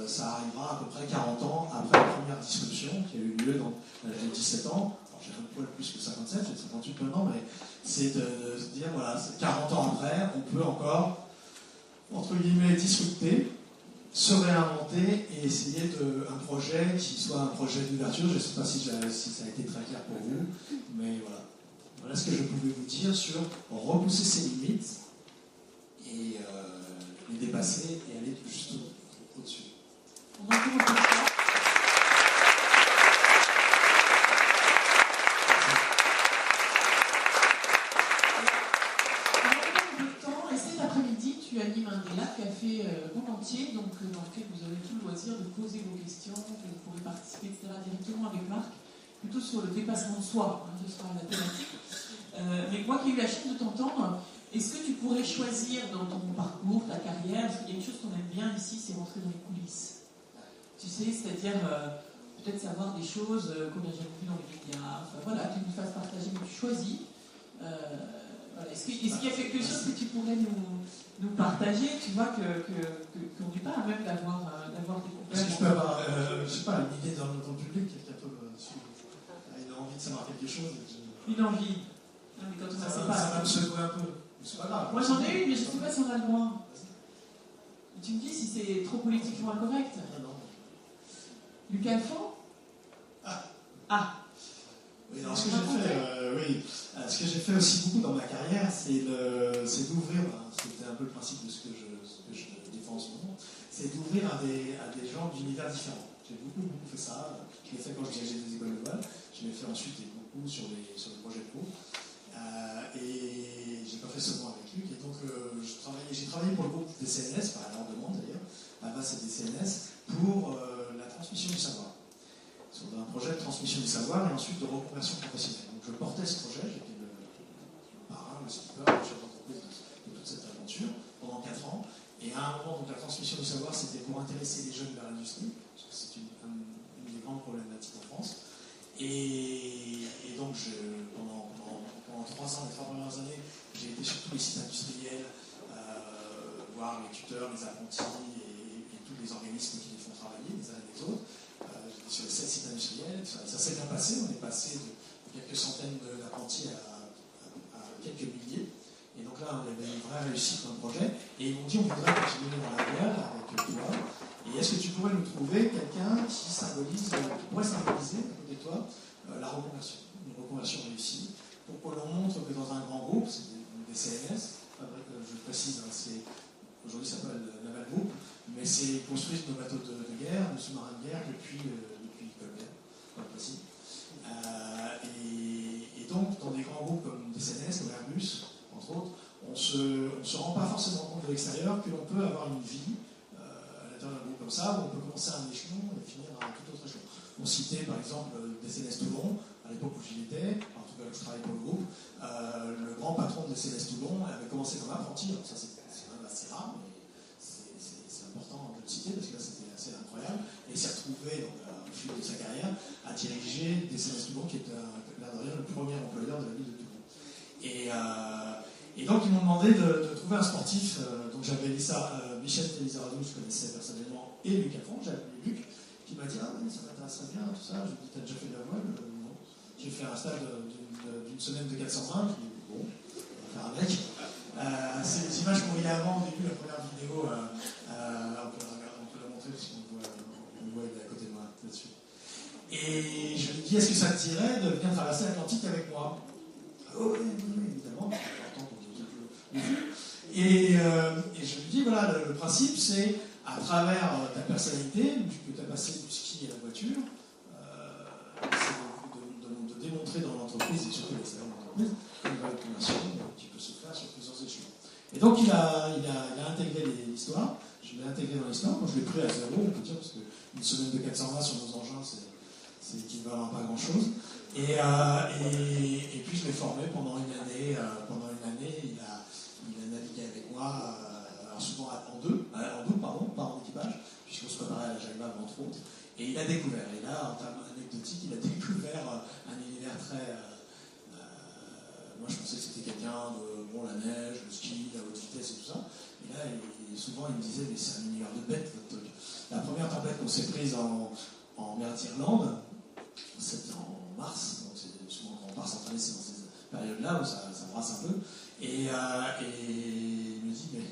ça arrivera à peu près 40 ans après la première disruption qui a eu lieu dans l'âge de 17 ans. Alors j'ai un poil plus que 57, j'ai 58 maintenant, mais c'est de se dire, voilà, 40 ans après, on peut encore, entre guillemets, disrupter, se réinventer et essayer un projet qui soit un projet d'ouverture. Je ne sais pas si ça a été très clair pour vous, mais voilà. Voilà ce que je pouvais vous dire sur repousser ses limites et les dépasser et aller juste au-dessus. On va commencer. Tu animes un débat café monde entier, donc dans lequel vous aurez tout le loisir de poser vos questions, vous pourrez participer, etc., directement avec Marc, plutôt sur le dépassement de soi, ce sera la thématique. Mais moi qui ai eu la chance de t'entendre, est-ce que tu pourrais choisir dans ton parcours, ta carrière, parce qu'il y a une chose qu'on aime bien ici, c'est rentrer dans les coulisses. Tu sais, c'est-à-dire peut-être savoir des choses qu'on n'a jamais vues dans les médias, enfin voilà, tu nous fasses partager, mais tu choisis. Voilà. Est-ce qu'il y a quelque chose que tu pourrais nous partager, tu vois, qu'on n'oublie pas, même d'avoir des compagnies. Est-ce que je peux avoir, je sais pas, une idée dans le public, quelqu'un peut il a envie de savoir quelque chose. Une envie. Non, mais quand on ça va me secouer un peu. C'est pas grave. Moi j'en ai une, mais je ne sais pas si on a le droit. Tu me dis si c'est trop politiquement incorrect. Non. Lucas Alphand. Ah. Oui, alors ce que j'ai fait aussi beaucoup dans ma carrière, c'est d'ouvrir, c'était un peu le principe de ce que je défends en ce moment, c'est d'ouvrir à des gens d'univers différents. J'ai beaucoup fait ça, je l'ai fait quand je dirigeais des écoles de voile, je l'ai fait ensuite beaucoup sur les projets de groupe. Et j'ai pas fait seulement avec Luc. Et donc, j'ai travaillé pour le groupe des CNS, par leur demande d'ailleurs, à base des CNS, pour la transmission du savoir. Sur un projet de transmission du savoir et ensuite de reconversion professionnelle. Donc, je portais ce projet, j'étais le parrain, le skipper, le chef d'entreprise de toute cette aventure pendant 4 ans. Et à un moment, donc, la transmission du savoir, c'était pour intéresser les jeunes vers l'industrie, parce que c'est une des grandes problématiques en France. Et donc, pendant 3 ans, les 3 premières années, j'ai été sur tous les sites industriels, voir les tuteurs, les apprentis et tous les organismes qui les font travailler, les uns et les autres. J'étais sur les 7 sites industriels, ça s'est bien passé, on est passé de quelques centaines d'apprentis à quelques milliers. Et donc là, on avait une vraie réussite dans le projet. Et ils m'ont dit, on voudrait continuer dans la voile avec toi. Et est-ce que tu pourrais nous trouver quelqu'un qui pourrait symboliser à côté de toi la reconversion, une reconversion réussie, pour que l'on montre que dans un grand groupe, c'est des CNS, je précise, aujourd'hui ça s'appelle Naval Group, mais c'est construisent nos bateaux de guerre, nos sous-marins de guerre depuis Colbert, pas possible. Et donc, dans des grands groupes comme des CNS, comme Airbus, entre autres, on se rend pas forcément compte de l'extérieur que l'on peut avoir une vie à l'intérieur d'un groupe comme ça, où on peut commencer à un échelon et finir à un tout autre échelon. On citait par exemple des CNS Toulon, à l'époque où j'y étais, en tout cas où je travaillais pour le groupe, le grand patron de CNS Toulon avait commencé comme apprenti, alors ça c'est quand même assez rare, mais c'est important de le citer parce que là c'était assez incroyable, et il s'est retrouvé donc, au fil de sa carrière à diriger des CNS Toulon qui était l'air de rien le premier employeur de la ville de Toulon. Et donc ils m'ont demandé de trouver un sportif, donc j'avais Michel Telizardo, je connaissais personnellement, et Luc Affron, j'avais appelé Luc, qui m'a dit « Ah oui, ça m'intéresserait bien, tout ça ». Je lui ai dit « T'as déjà fait de la voile ?» Non. J'ai fait un stage d'une semaine de 420, je lui ai dit « Bon, on va faire avec ». C'est les images qu'on voyait avant, au début, la première vidéo, on peut la montrer parce qu'on le voit, il est à côté de moi, là-dessus. Et je lui ai dit « Est-ce que ça te dirait de venir traverser l'Atlantique avec moi ?» « Oh oui, évidemment, c'est important qu'on dise un peu. » Et je lui dis, voilà, le principe, c'est, à travers ta personnalité, que tu as passé du ski à la voiture, c'est de démontrer dans l'entreprise, et surtout les salariés de l'entreprise, une vraie conversion qui peut se faire sur plusieurs échelons. Et donc, il a intégré l'histoire, je l'ai intégré dans l'histoire, moi je l'ai pris à 0, on peut dire, parce qu'une semaine de 420 sur nos engins, c'est équivalent à pas grand-chose. Et puis je l'ai formé pendant une année. Il a navigué avec moi, alors souvent en double, pas en équipage, puisqu'on se préparait à la Jacques Vabre, entre autres. Et il a découvert. Et là, en termes anecdotiques, il a découvert un univers très. Moi, je pensais que c'était quelqu'un de la neige, le ski, la haute vitesse et tout ça. Et là, souvent, il me disait, mais c'est un univers de bête, votre truc. La première tempête qu'on s'est prise en mer d'Irlande, c'était en mars, donc c'est souvent quand on part s'entraîner, c'est dans ces périodes-là où ça brasse un peu. Et il me dit, mais.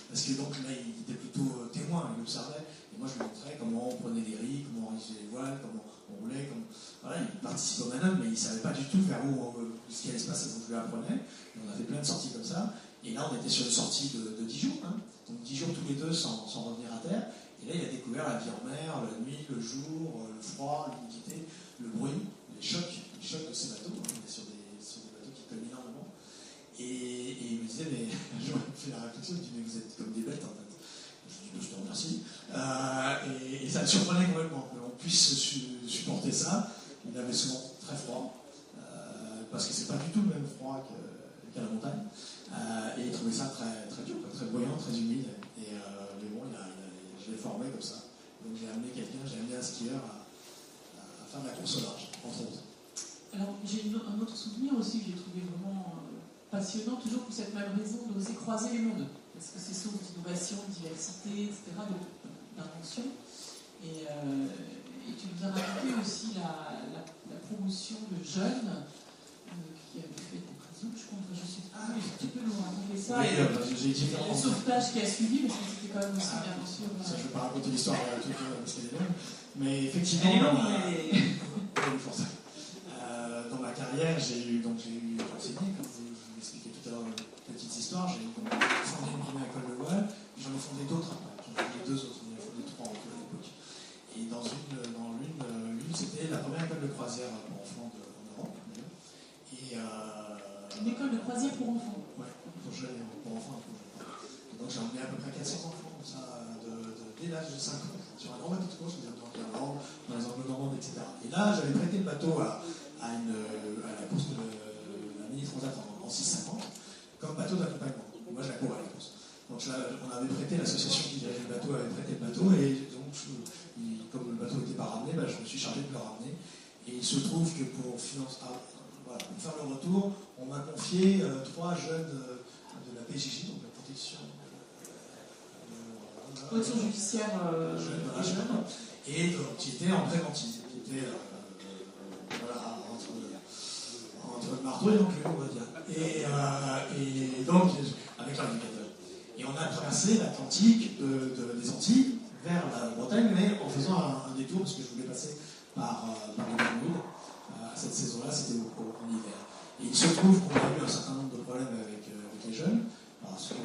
Parce que donc là, il était plutôt témoin, il observait, et moi je lui montrais comment on prenait les riz, comment on réglait les voiles, comment on roulait, voilà, il participait au manœuvre, mais il ne savait pas du tout vers où ce qui allait se passer, donc je lui apprenais, et on a fait plein de sorties comme ça, et là on était sur une sortie de 10 jours, hein, donc 10 jours tous les deux sans revenir à terre, et là il a découvert la vie en mer, la nuit, le jour, le froid, l'humidité, le bruit, les chocs de ces bateaux, hein, on est sur des bateaux qui collent énormément. Et il me disait, mais j'aurais fait la réflexion, il me dit, mais vous êtes comme des bêtes en fait. Je dis, je te remercie. Et ça me surprenait complètement que l'on puisse supporter ça. Il avait souvent très froid, parce que c'est pas du tout le même froid qu'à la montagne. Et il trouvait ça très, très dur, très bruyant, très humide. Mais bon, je l'ai formé comme ça. Donc j'ai amené un skieur à faire de la course au large, entre autres. Alors j'ai un autre souvenir aussi que j'ai trouvé vraiment passionnant, toujours pour cette même raison d'oser croiser les mondes, parce que c'est source d'innovation, de diversité, etc., d'invention. Et tu nous as raconté aussi la promotion de jeunes qui avaient fait des prisons, je crois, je sais pas, tu peux nous raconter ça? Oui, j'ai différents. Le sauvetage qui a suivi, parce que c'était quand même aussi une aventure. Ça, je ne vais pas raconter l'histoire toute parce qu'elle est longue, mais effectivement. Elle est longue, mais. Dans ma carrière, j'ai eu enseigné, comme je vous l'expliquais tout à l'heure, une petite histoire. J'ai fondé une première école de voile, puis j'en ai fondé d'autres après. J'en ai fondé 2 autres, j'en ai fondé 3 en tout à l'époque. Et dans l'une, c'était la première école de croisière pour enfants en Europe, croisière pour enfants. Ouais, pour enfants. Donc j'ai emmené à peu près 400 enfants dès l'âge de 5 ans sur un grand bateau de course, dans les Anglo-Normandes, etc. Et là, j'avais prêté le bateau à la course de la Mini Transat en 650 comme bateau d'accompagnement. Moi, je la courais à la course. Donc là, on avait prêté, l'association qui dirigeait le bateau avait prêté le bateau, et donc, comme le bateau n'était pas ramené, je me suis chargé de le ramener. Et il se trouve que pour faire le retour, on m'a confié 3 jeunes de la PJJ, donc la protection. Protection judiciaire des jeunes. Et donc, qui étaient en préventive, qui étaient entre le marteau et l'enclume, on va dire. Et donc, avec l'indicateur. Et on a traversé l'Atlantique des Antilles vers la Bretagne, mais en faisant un détour, parce que je voulais passer par les Bermudes. Cette saison-là, c'était en hiver. Et il se trouve qu'on a eu un certain nombre de problèmes avec les jeunes, parce que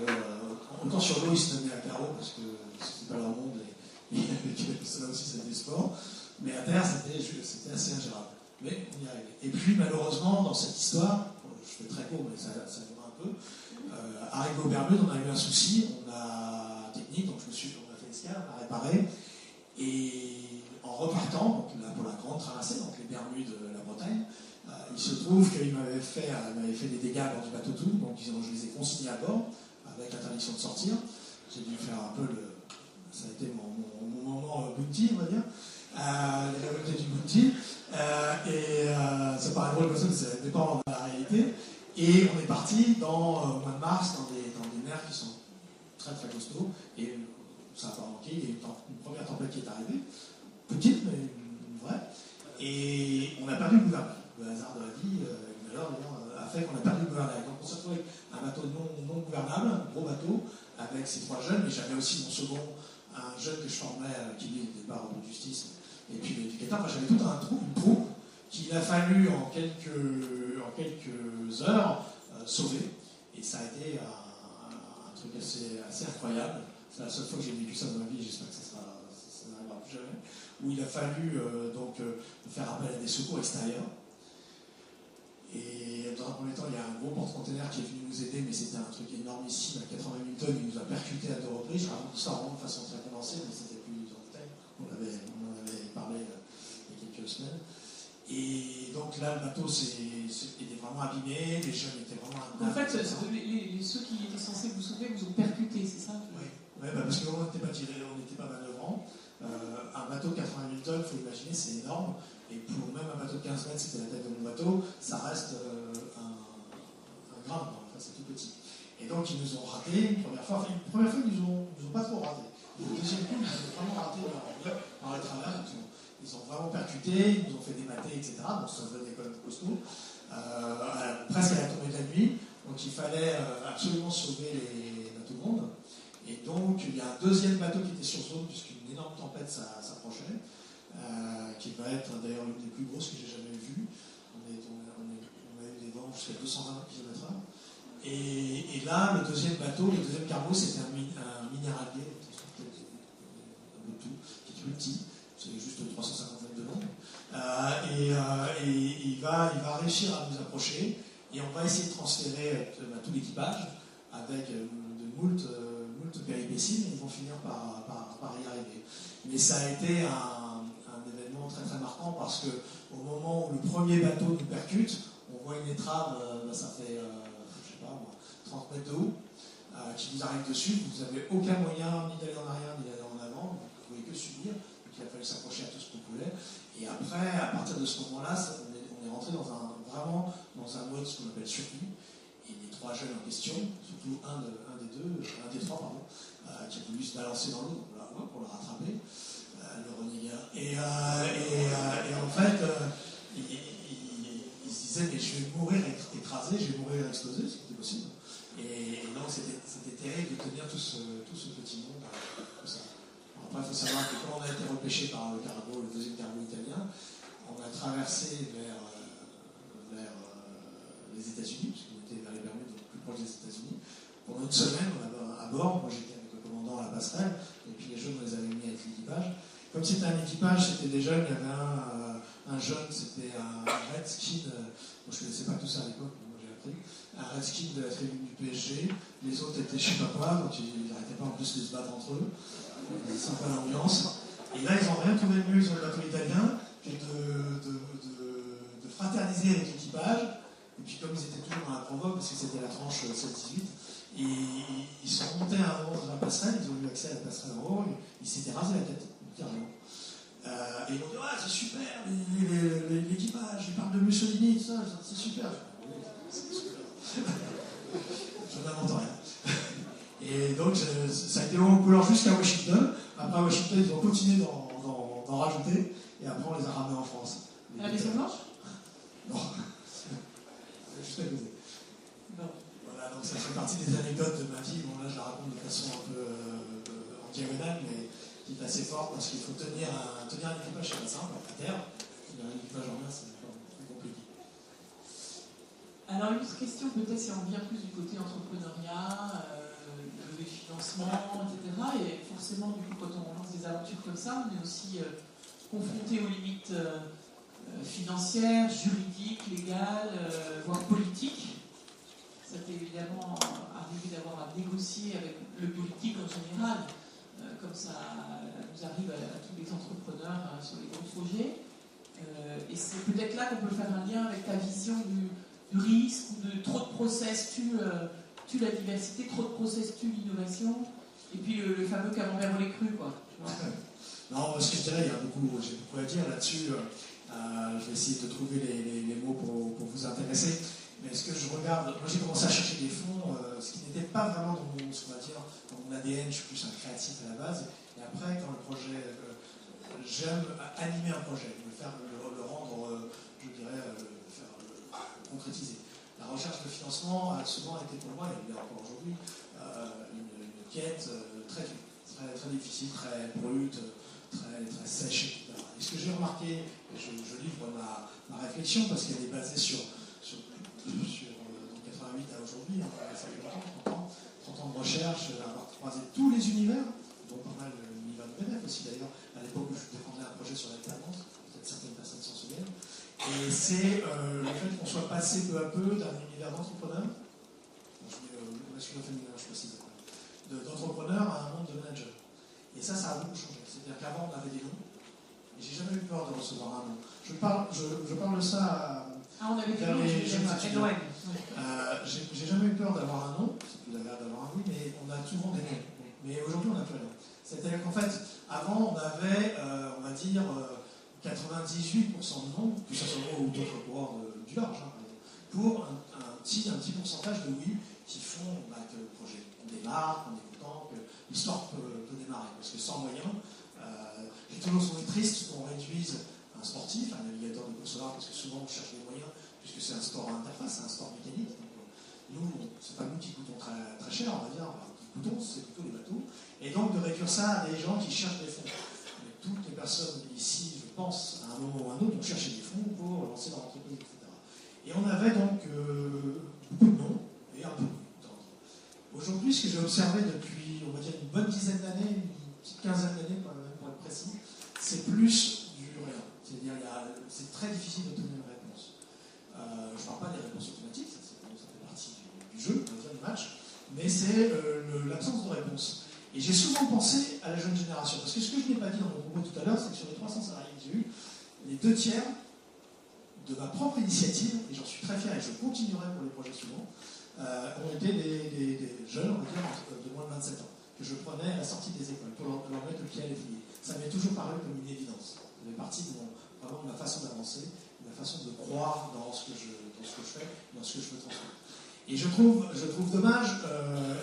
autant sur l'eau, ils se tenaient à carreau, parce que c'était pas leur monde, et cela aussi c'était sport, mais à terre, c'était assez ingérable. Mais on y arrivait. Et puis, malheureusement, dans cette histoire, je fais très court, mais ça dure un peu, arrivé aux Bermudes, on a eu un souci, technique, donc on a fait l'escale, on a réparé, et en repartant, donc là, pour la grande traversée, donc les Bermudes, la Bretagne, il se trouve qu'il m'avait fait des dégâts à bord du bateau tout, donc je les ai consignés à bord, avec interdiction de sortir. J'ai dû faire un peu ça a été mon moment bounty, on va dire, la révolté du bounty, et ça paraît drôle comme ça, mais ça dépend de la réalité. Et on est parti au mois de mars dans des mers qui sont très très costauds, et ça n'a pas manqué, il y a eu une première tempête qui est arrivée, petite mais vraie, et on a perdu le gouvernail. Le hasard de la vie, une valeur a fait qu'on a perdu le gouvernail. Donc on s'est retrouvé avec un bateau non gouvernable, un gros bateau, avec ces 3 jeunes, et j'avais aussi mon second, un jeune que je formais, qui lui était barreau de justice, et puis l'éducateur. Enfin, j'avais tout une troupe qu'il a fallu en quelques heures sauver, et ça a été un truc assez incroyable. C'est la seule fois que j'ai vécu ça dans ma vie, j'espère que ça n'arrivera plus jamais, où il a fallu faire appel à des secours extérieurs. Et dans un premier temps, il y a un gros porte-container qui est venu nous aider, mais c'était un truc énormissime, à 80 000 tonnes, il nous a percuté à 2 reprises. Je raconte ça vraiment de façon très condensée, mais c'était plus en détail. On en avait parlé il y a quelques semaines. Et donc là, le bateau était vraiment abîmé, les jeunes étaient vraiment En fait, ceux qui étaient censés vous sauver vous ont percuté, c'est ça? Oui, parce qu'on n'était pas tirés, on n'était pas manœuvrants. Un bateau de 80 000 tonnes, il faut imaginer, c'est énorme. Et pour même un bateau de 15 mètres, c'était la tête de mon bateau, ça reste un grain, enfin, c'est tout petit. Et donc ils nous ont ratés une première fois. Une première fois, ils nous ont pas trop ratés. Le deuxième coup, ils nous ont vraiment ratés dans les travers. Ils ont vraiment percuté, ils nous ont fait démater, etc. Donc ça venait quand même costaud. Presque à la tombée de la nuit. Donc il fallait absolument sauver tout le monde. Et donc il y a un deuxième bateau qui était sur zone, puisqu'une énorme tempête s'approchait. Qui va être d'ailleurs l'une des plus grosses que j'ai jamais vues. On a eu des vents jusqu'à 220 km/h. Et là, le deuxième bateau, le deuxième cargo, c'était un minéralier, un peu tout, qui est plus petit, c'est juste 350 mètres de long. Et il va réussir à nous approcher, et on va essayer de transférer tout l'équipage avec de moult péripéties, mais ils vont finir par y arriver. Mais ça a été un événement très très marquant, parce qu'au moment où le premier bateau nous percute, on voit une étrave, ça fait 30 mètres de haut, qui vous arrive dessus. Vous n'avez aucun moyen ni d'aller en arrière ni d'aller en avant, vous ne pouvez que subir. Donc il a fallu s'accrocher à tout ce qu'on pouvait. Et après, à partir de ce moment-là, on est rentré vraiment dans un mode, ce qu'on appelle survie. Et les 3 jeunes en question, surtout un des trois, qui a voulu se balancer dans l'eau pour le rattraper, le renégat. Et en fait, il se disait, mais je vais mourir écrasé, je vais mourir explosé, ce qui était possible. Et donc c'était terrible de tenir tout ce petit monde comme ça. Après, il faut savoir que quand on a été repêché par le deuxième cargo italien, on a traversé vers les États-Unis, puisqu'on était vers les Bermudes, donc plus proche des États-Unis. Pendant une semaine, à bord, moi j'étais avec le commandant à la passerelle, et puis les jeunes, on les avait mis avec l'équipage. Comme c'était un équipage, c'était des jeunes, il y avait un jeune, c'était un Redskin, moi je ne connaissais pas tout ça à l'époque, moi j'ai compris. Un Redskin de la tribune du PSG, les autres étaient je sais pas quoi, donc ils n'arrêtaient pas en plus de se battre entre eux. Sympa l'ambiance. Et là, ils n'ont rien trouvé de mieux sur le bateau italien que de fraterniser avec l'équipage. Et puis comme ils étaient toujours dans la provoque, parce que c'était la tranche 7-18, et ils sont montés à un moment dans la passerelle, ils ont eu accès à la passerelle en haut, ils s'étaient rasé la tête, carrément. Et ils m'ont dit, ouais, c'est super, l'équipage, ils parlent de Mussolini, tout ça, c'est super. C'est super. Je n'invente rien. Et donc, ça a été haut en couleur jusqu'à Washington. Après, à Washington, ils ont continué d'en rajouter, et après, on les a ramenés en France. À la Maison Blanche? Non. Juste à côté. Bon. Voilà, donc ça fait partie des anecdotes de ma vie. Bon, là, je la raconte de façon un peu en diagonale, mais qui est assez forte parce qu'il faut tenir un équipage, c'est pas simple, à terre. Tenir un équipage en mer, c'est plus compliqué. Alors, une autre question, peut-être si on vient plus du côté entrepreneuriat, le financement, etc. Et forcément, du coup, quand on lance des aventures comme ça, on est aussi confronté aux limites financières, juridiques, légales, voire politiques. Ça t'est évidemment arrivé d'avoir à négocier avec le politique en général, comme ça nous arrive à tous les entrepreneurs sur les gros projets. Et c'est peut-être là qu'on peut faire un lien avec ta vision du risque ou de trop de process tue la diversité, trop de process tue l'innovation, et puis le fameux camembert au lait cru, quoi. Tu vois. Non, parce que je dirais, j'ai beaucoup à dire là-dessus. Je vais essayer de trouver les mots pour vous intéresser. Mais ce que je regarde, moi j'ai commencé à chercher des fonds, ce qui n'était pas vraiment dans mon, ce qu'on va dire, dans mon ADN, je suis plus un créatif à la base. Et après, quand le projet, j'aime animer un projet, le rendre, je dirais, concrétiser. La recherche de financement a souvent été pour moi, et encore aujourd'hui, une quête très dure, très difficile, très brute, très sèche, etc. Et ce que j'ai remarqué, et je livre ma réflexion parce qu'elle est basée sur 88 à aujourd'hui, ça fait longtemps, 30 ans de recherche, avoir croisé tous les univers, dont pas mal l'univers de BNF aussi d'ailleurs, à l'époque où je défendais un projet sur l'alternance, peut-être certaines personnes s'en souviennent. Et c'est le fait qu'on soit passé peu à peu d'un univers d'entrepreneur, je précise, d'entrepreneur à un monde de manager. Et ça a beaucoup changé. C'est-à-dire qu'avant, on avait des noms, et j'ai jamais eu peur de recevoir un nom. Je parle de ça on avait des noms, j'ai jamais eu peur d'avoir un nom, c'est plus agréable d'avoir un oui, mais on a souvent des noms. Mais aujourd'hui, on n'a plus rien. C'est-à-dire qu'en fait, avant, on avait, on va dire, 98% de noms, que ce soit moi ou d'autres coureurs du large, pour un petit pourcentage de oui qui font que le projet démarre, qu'on est content, que l'histoire peut démarrer. Parce que sans moyens, j'ai toujours trouvé triste qu'on réduise un sportif, un navigateur de course au large, parce que souvent on cherche des moyens, puisque c'est un sport à interface, c'est un sport mécanique. Donc, nous, c'est pas nous qui coûtons très, très cher, on va dire, qui coûtons, c'est plutôt les bateaux. Et donc de réduire ça à des gens qui cherchent des fonds. Mais toutes les personnes ici, je pense, à un moment ou à un autre, ont cherché des fonds pour lancer leur entreprise, etc. Et on avait donc beaucoup de noms et un peu d'ordre. Aujourd'hui, ce que j'ai observé depuis, on va dire, une bonne dizaine d'années, une petite quinzaine d'années pour être précis, c'est plus du rien. C'est-à-dire, c'est très difficile d'obtenir une réponse. Je ne parle pas des réponses automatiques, ça fait partie du jeu, on va dire, du match, mais c'est l'absence de réponse. Et j'ai souvent pensé à la jeune génération, parce que ce que je n'ai pas dit dans mon propos tout à l'heure, c'est que sur les 300 salariés que j'ai eus, les 2 tiers de ma propre initiative, et j'en suis très fier et je continuerai pour les projets suivants, ont été des jeunes, on va dire, de moins de 27 ans, que je prenais à la sortie des écoles pour leur mettre le pied à l'étrier. Ça m'est toujours paru comme une évidence. Ça fait partie de ma façon d'avancer, de ma façon de croire dans ce que je fais, dans ce que je veux transmettre. Et je trouve dommage,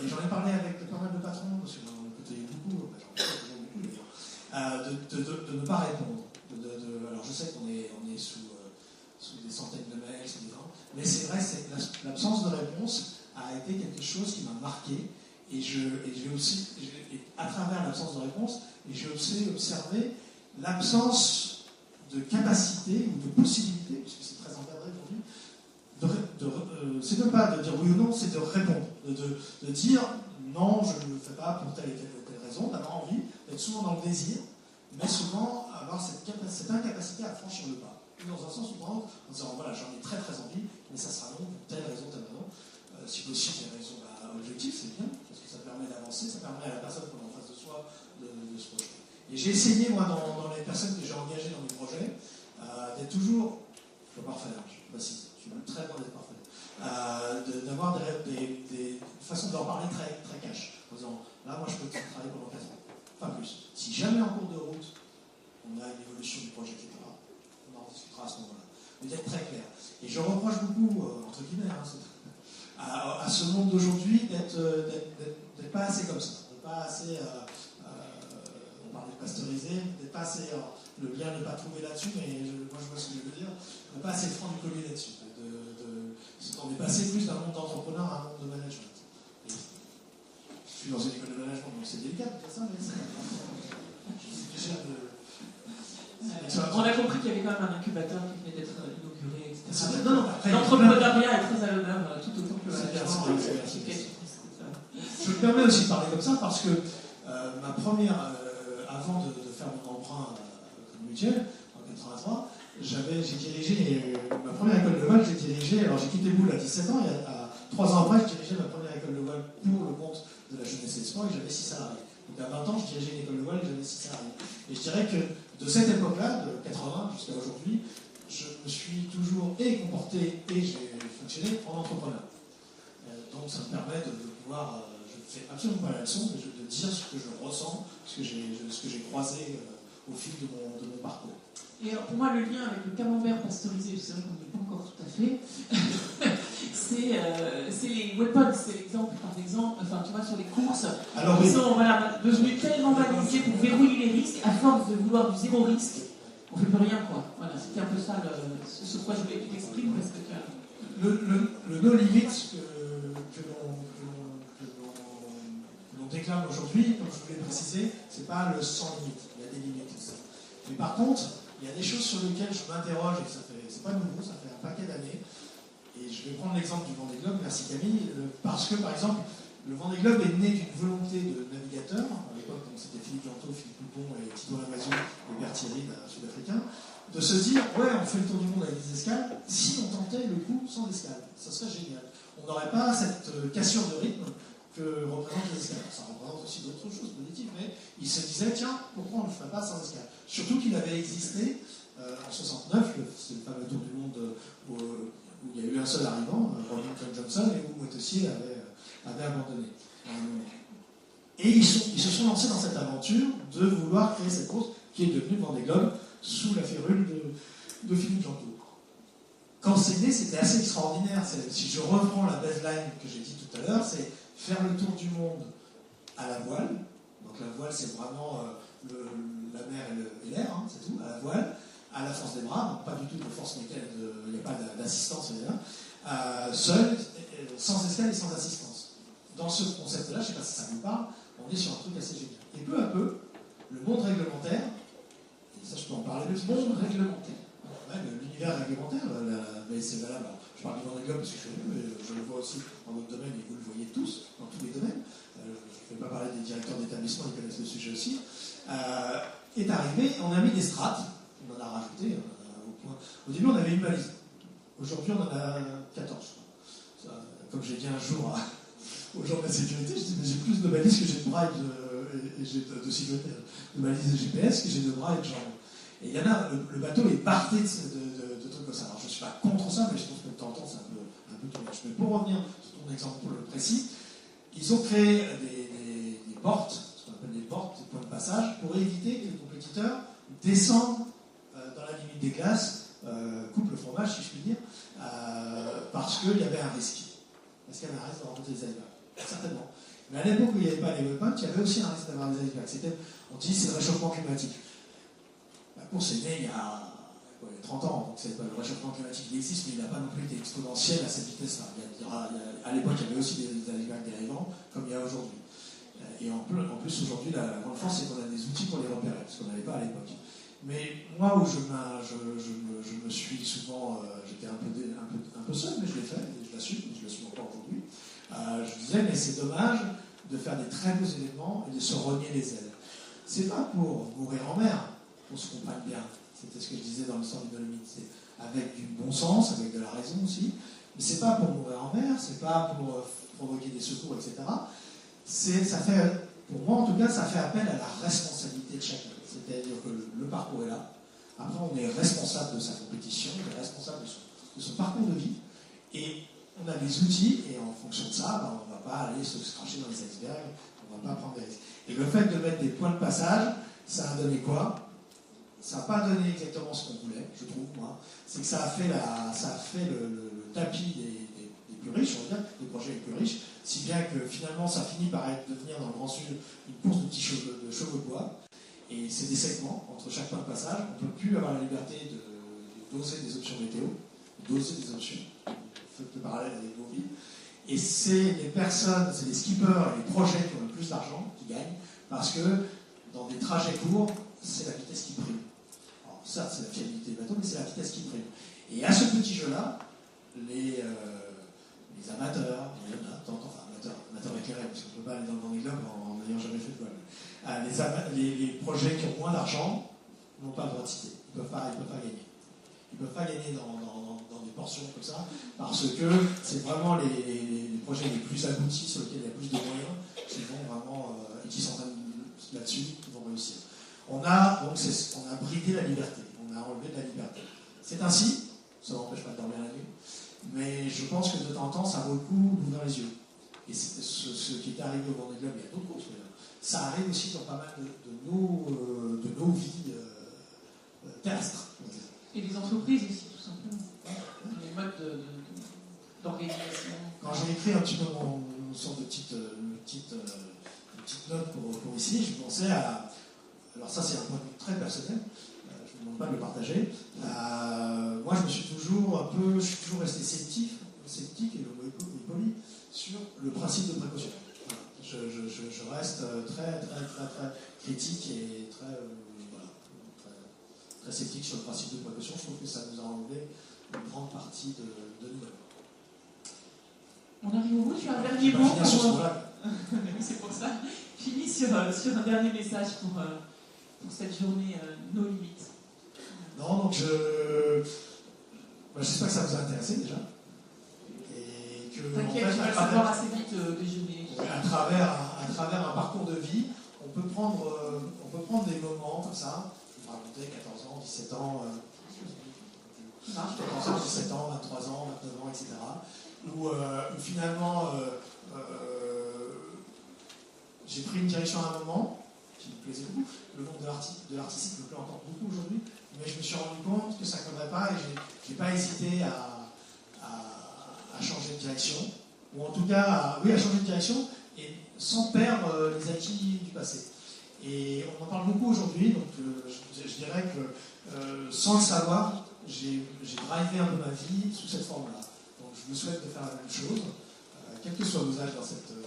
et j'en ai parlé avec pas mal de patrons, parce que j'en ai côtoyé beaucoup, d'ailleurs, de ne pas répondre. Alors je sais qu'on est sous des centaines de mails, mais c'est vrai, l'absence de réponse a été quelque chose qui m'a marqué, et j'ai aussi, à travers l'absence de réponse, j'ai aussi observé l'absence de capacité ou de possibilité, puisque c'est très encadré aujourd'hui, c'est même pas de dire oui ou non, c'est de répondre, de dire non, je ne le fais pas pour telle et telle raison, d'avoir envie, d'être souvent dans le désir, mais souvent avoir cette incapacité à franchir le pas. Dans un sens ou dans l'autre, en disant voilà, j'en ai très très envie, mais ça sera non pour telle raison, si possible, des raisons objectives, c'est bien, parce que ça permet d'avancer, ça permet à la personne qu'on a en face de soi de se projeter. Et j'ai essayé, moi, dans les personnes que j'ai engagées dans mes projets, d'être toujours, je ne suis pas parfait, je suis précis, je suis très loin d'être parfait, d'avoir des façons de leur parler très, très cash, en disant, là, moi, je peux travailler pendant 4 ans, pas plus. Si jamais en cours de route, on a une évolution du projet, etc., on en discutera à ce moment-là. Mais d'être très clair. Et je reproche beaucoup, entre guillemets, à ce monde d'aujourd'hui d'être pas assez comme ça, d'être pas assez, on parlait de pasteuriser, d'être pas assez, le lien n'est pas trouvé là-dessus, mais moi je vois ce que je veux dire, d'être pas assez franc du collier là-dessus. On est passé plus d'un monde d'entrepreneurs à un monde de management. Et je suis dans une école de management, donc c'est délicat de dire ça, mais c'est déjà on a compris qu'il y avait quand même un incubateur qui venait d'être inauguré, etc. Après, l'entrepreneuriat est très à l'honneur tout autant que le management. Je me permets aussi de parler comme ça parce que ma première, avant de faire mon emprunt comme mutuelle, en 83, j'ai dirigé ma première école de voile, alors j'ai quitté Boulle à 17 ans, et à 3 ans après, je dirigeais ma première école de voile pour le compte de la jeunesse et de sport, et j'avais 6 salariés. Donc à 20 ans, je dirigeais une école de voile et j'avais 6 salariés. Et je dirais que de cette époque-là, de 80 jusqu'à aujourd'hui, je me suis toujours comporté et j'ai fonctionné en entrepreneur. Donc ça me permet de pouvoir, je ne fais absolument pas la leçon, mais de dire ce que je ressens, ce que j'ai croisé au fil de mon parcours. Et alors, pour moi, le lien avec le camembert pasteurisé, c'est vrai qu'on n'y est pas encore tout à fait, c'est les weapons, c'est l'exemple, par exemple, enfin, tu vois, sur les courses, alors, ils sont devenus tellement balisés pour verrouiller les risques, à force de vouloir du zéro risque, on ne fait plus rien, quoi. Voilà, c'était un peu ça sur quoi je voulais que tu t'exprimes, parce que le no limit que l'on déclare aujourd'hui, comme je voulais préciser, c'est pas le sans limite, il y a des limites. Mais par contre, il y a des choses sur lesquelles je m'interroge, et c'est pas nouveau, ça fait un paquet d'années. Et je vais prendre l'exemple du Vendée Globe, merci Camille, parce que par exemple, le Vendée Globe est né d'une volonté de navigateurs, à l'époque c'était Philippe Jantot, Philippe Poupon et Tito Lamazou et Bert Thierry, sud-africain, de se dire, ouais, on fait le tour du monde avec des escales, si on tentait le coup sans escale, ça serait génial. On n'aurait pas cette cassure de rythme que représentent les escales. Ça représente aussi d'autres choses positives, mais il se disait, tiens, pourquoi on ne le ferait pas sans escale? Surtout qu'il avait existé en 69, c'est le fameux tour du monde où il y a eu un seul arrivant, Robinson Johnson, et où Moitessier avait abandonné. Et ils se sont lancés dans cette aventure de vouloir créer cette course qui est devenue Vendée Globe sous la férule de Philippe Jantot. Quand c'est né, c'était assez extraordinaire. Si je reprends la baseline que j'ai dit tout à l'heure, c'est faire le tour du monde à la voile. Donc la voile, c'est vraiment la mer et l'air, hein, c'est tout, à la voile, à la force des bras, donc pas du tout de force mécanique, il n'y a pas d'assistance, seul, sans escale et sans assistance. Dans ce concept-là, je ne sais pas si ça vous parle, on est sur un truc assez génial. Et peu à peu, le monde réglementaire, et ça je peux en parler plus, monde réglementaire. Ouais, l'univers réglementaire, mais c'est valable. Je parle du Vendée Globe parce que je suis venu, mais je le vois aussi dans d'autres domaines, et vous le voyez tous, dans tous les domaines. Je ne vais pas parler des directeurs d'établissement, ils connaissent le sujet aussi. Est arrivé, on a mis des strates, on en a rajouté, au point. Au début, on avait une balise. Aujourd'hui, on en a 14. Comme j'ai dit un jour aux gens de la sécurité, je dis, mais j'ai plus de balises que j'ai de bras et j'ai de sécurité, de balises de GPS que j'ai de bras et de jambes. Et il y en a, le bateau est parti de trucs comme ça. Alors je ne suis pas contre ça, mais je pense que de temps en temps, c'est un peu tournage. Mais pour revenir sur ton exemple précis, ils ont créé des portes, ce qu'on appelle des portes, des points de passage, pour éviter que les compétiteurs descendent dans la limite des glaces, coupent le fromage, si je puis dire, parce qu'il y avait un risque. Parce qu'il y avait un risque de rencontrer des icebergs. Certainement. Mais à l'époque où il n'y avait pas les weapons, il y avait aussi un risque d'avoir des icebergs. On dit c'est le réchauffement climatique. La course est née il y a 30 ans, donc le réchauffement climatique il existe, mais il n'a pas non plus été exponentiel à cette vitesse-là. À l'époque, il y avait aussi des icebergs dérivants, comme il y a aujourd'hui. Et en plus, aujourd'hui, la grande force, c'est qu'on a des outils pour les repérer, ce qu'on n'avait pas à l'époque. Mais moi, où je me suis souvent, j'étais un peu seul, mais je l'ai fait, et je l'assume, et je l'assume encore aujourd'hui. Je disais, mais c'est dommage de faire des très beaux événements et de se rogner les ailes. C'est pas pour mourir en mer, qu'on se compagne bien. C'était ce que je disais dans l'histoire du Dolomite. C'est avec du bon sens, avec de la raison aussi. Mais c'est pas pour mourir en mer, c'est pas pour provoquer des secours, etc. Ça fait, pour moi en tout cas, ça fait appel à la responsabilité de chacun. C'est-à-dire que le parcours est là. Après, on est responsable de sa compétition, on est responsable de son parcours de vie. Et on a des outils, et en fonction de ça, ben, on ne va pas aller se cracher dans les icebergs, on ne va pas prendre des risques. Et le fait de mettre des points de passage, ça a donné quoi? Ça n'a pas donné exactement ce qu'on voulait, je trouve, moi. C'est que ça a fait le tapis des plus riches, on va dire, des projets les plus riches, si bien que finalement ça finit par devenir dans le Grand Sud une course de petits chevaux de bois. Et c'est des segments entre chaque point de passage. On ne peut plus avoir la liberté de doser des options météo, doser des options, de parallèle avec nos vies. Et c'est les personnes, c'est les skippers et les projets qui ont le plus d'argent qui gagnent, parce que dans des trajets courts, c'est la vitesse qui prime. Alors certes, c'est la fiabilité du bateau, mais c'est la vitesse qui prime. Et à ce petit jeu-là, les amateurs, il y en a, enfin amateurs éclairés, parce qu'on ne peut pas aller dans les globes en n'ayant jamais fait de voile. Les projets qui ont moins d'argent n'ont pas le droit de citer. Ils ne peuvent pas gagner. Ils ne peuvent pas gagner dans des portions comme ça, parce que c'est vraiment les projets les plus aboutis, sur lesquels il y a plus de moyens, qui vont vraiment, et qui sont là-dessus, qui vont réussir. On a bridé la liberté, on a enlevé de la liberté. C'est ainsi, ça n'empêche pas de dormir la nuit, mais je pense que de temps en temps, ça vaut le coup d'ouvrir les yeux. Et ce qui est arrivé au Vendée Globe, il y a d'autres courses, mais ça arrive aussi dans pas mal de nos vies terrestres. Et les entreprises aussi, tout simplement. Les modes d'organisation. Quand j'ai écrit un petit peu une sorte de petite note pour ici, je pensais à... Alors ça, c'est un point de vue très personnel. Je ne vous demande pas de le partager. Moi, je suis toujours resté sceptique et le mot est poli, sur le principe de précaution. Voilà. Je reste très critique et très sceptique sur le principe de précaution. Je trouve que ça nous a enlevé une grande partie de nous-mêmes. On arrive au bout, tu as un dernier mot pour... C'est pour ça. Finis sur un dernier message pour cette journée No Limites. Non, donc j'espère que ça vous a intéressé déjà. Et que, t'inquiète, tu vas le savoir assez vite déjeuner. À travers un parcours de vie, on peut prendre des moments comme ça. Je vous racontais 14 ans, 17 ans, 14 ans, 17 ans, 23 ans, 29 ans, etc. Où finalement, j'ai pris une direction à un moment qui me plaisait beaucoup. Le monde de l'artistique me plaît encore beaucoup aujourd'hui, mais je me suis rendu compte que ça ne collerait pas et je n'ai pas hésité à changer de direction, ou en tout cas à changer de direction, et sans perdre les acquis du passé. Et on en parle beaucoup aujourd'hui, donc je dirais que sans le savoir, j'ai drivé un peu ma vie sous cette forme-là. Donc je me souhaite de faire la même chose, quel que soit vos âges dans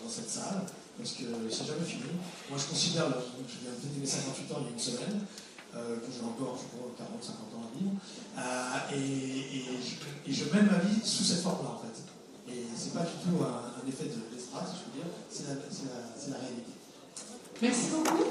cette salle, parce que c'est jamais fini. Moi je considère, je viens de fêter mes 58 ans il y a une semaine, que j'ai encore, je crois, 40-50 ans à vivre, et je mène ma vie sous cette forme-là en fait. Et c'est pas du tout un effet d'estrade, si je veux dire, c'est la réalité. Merci beaucoup.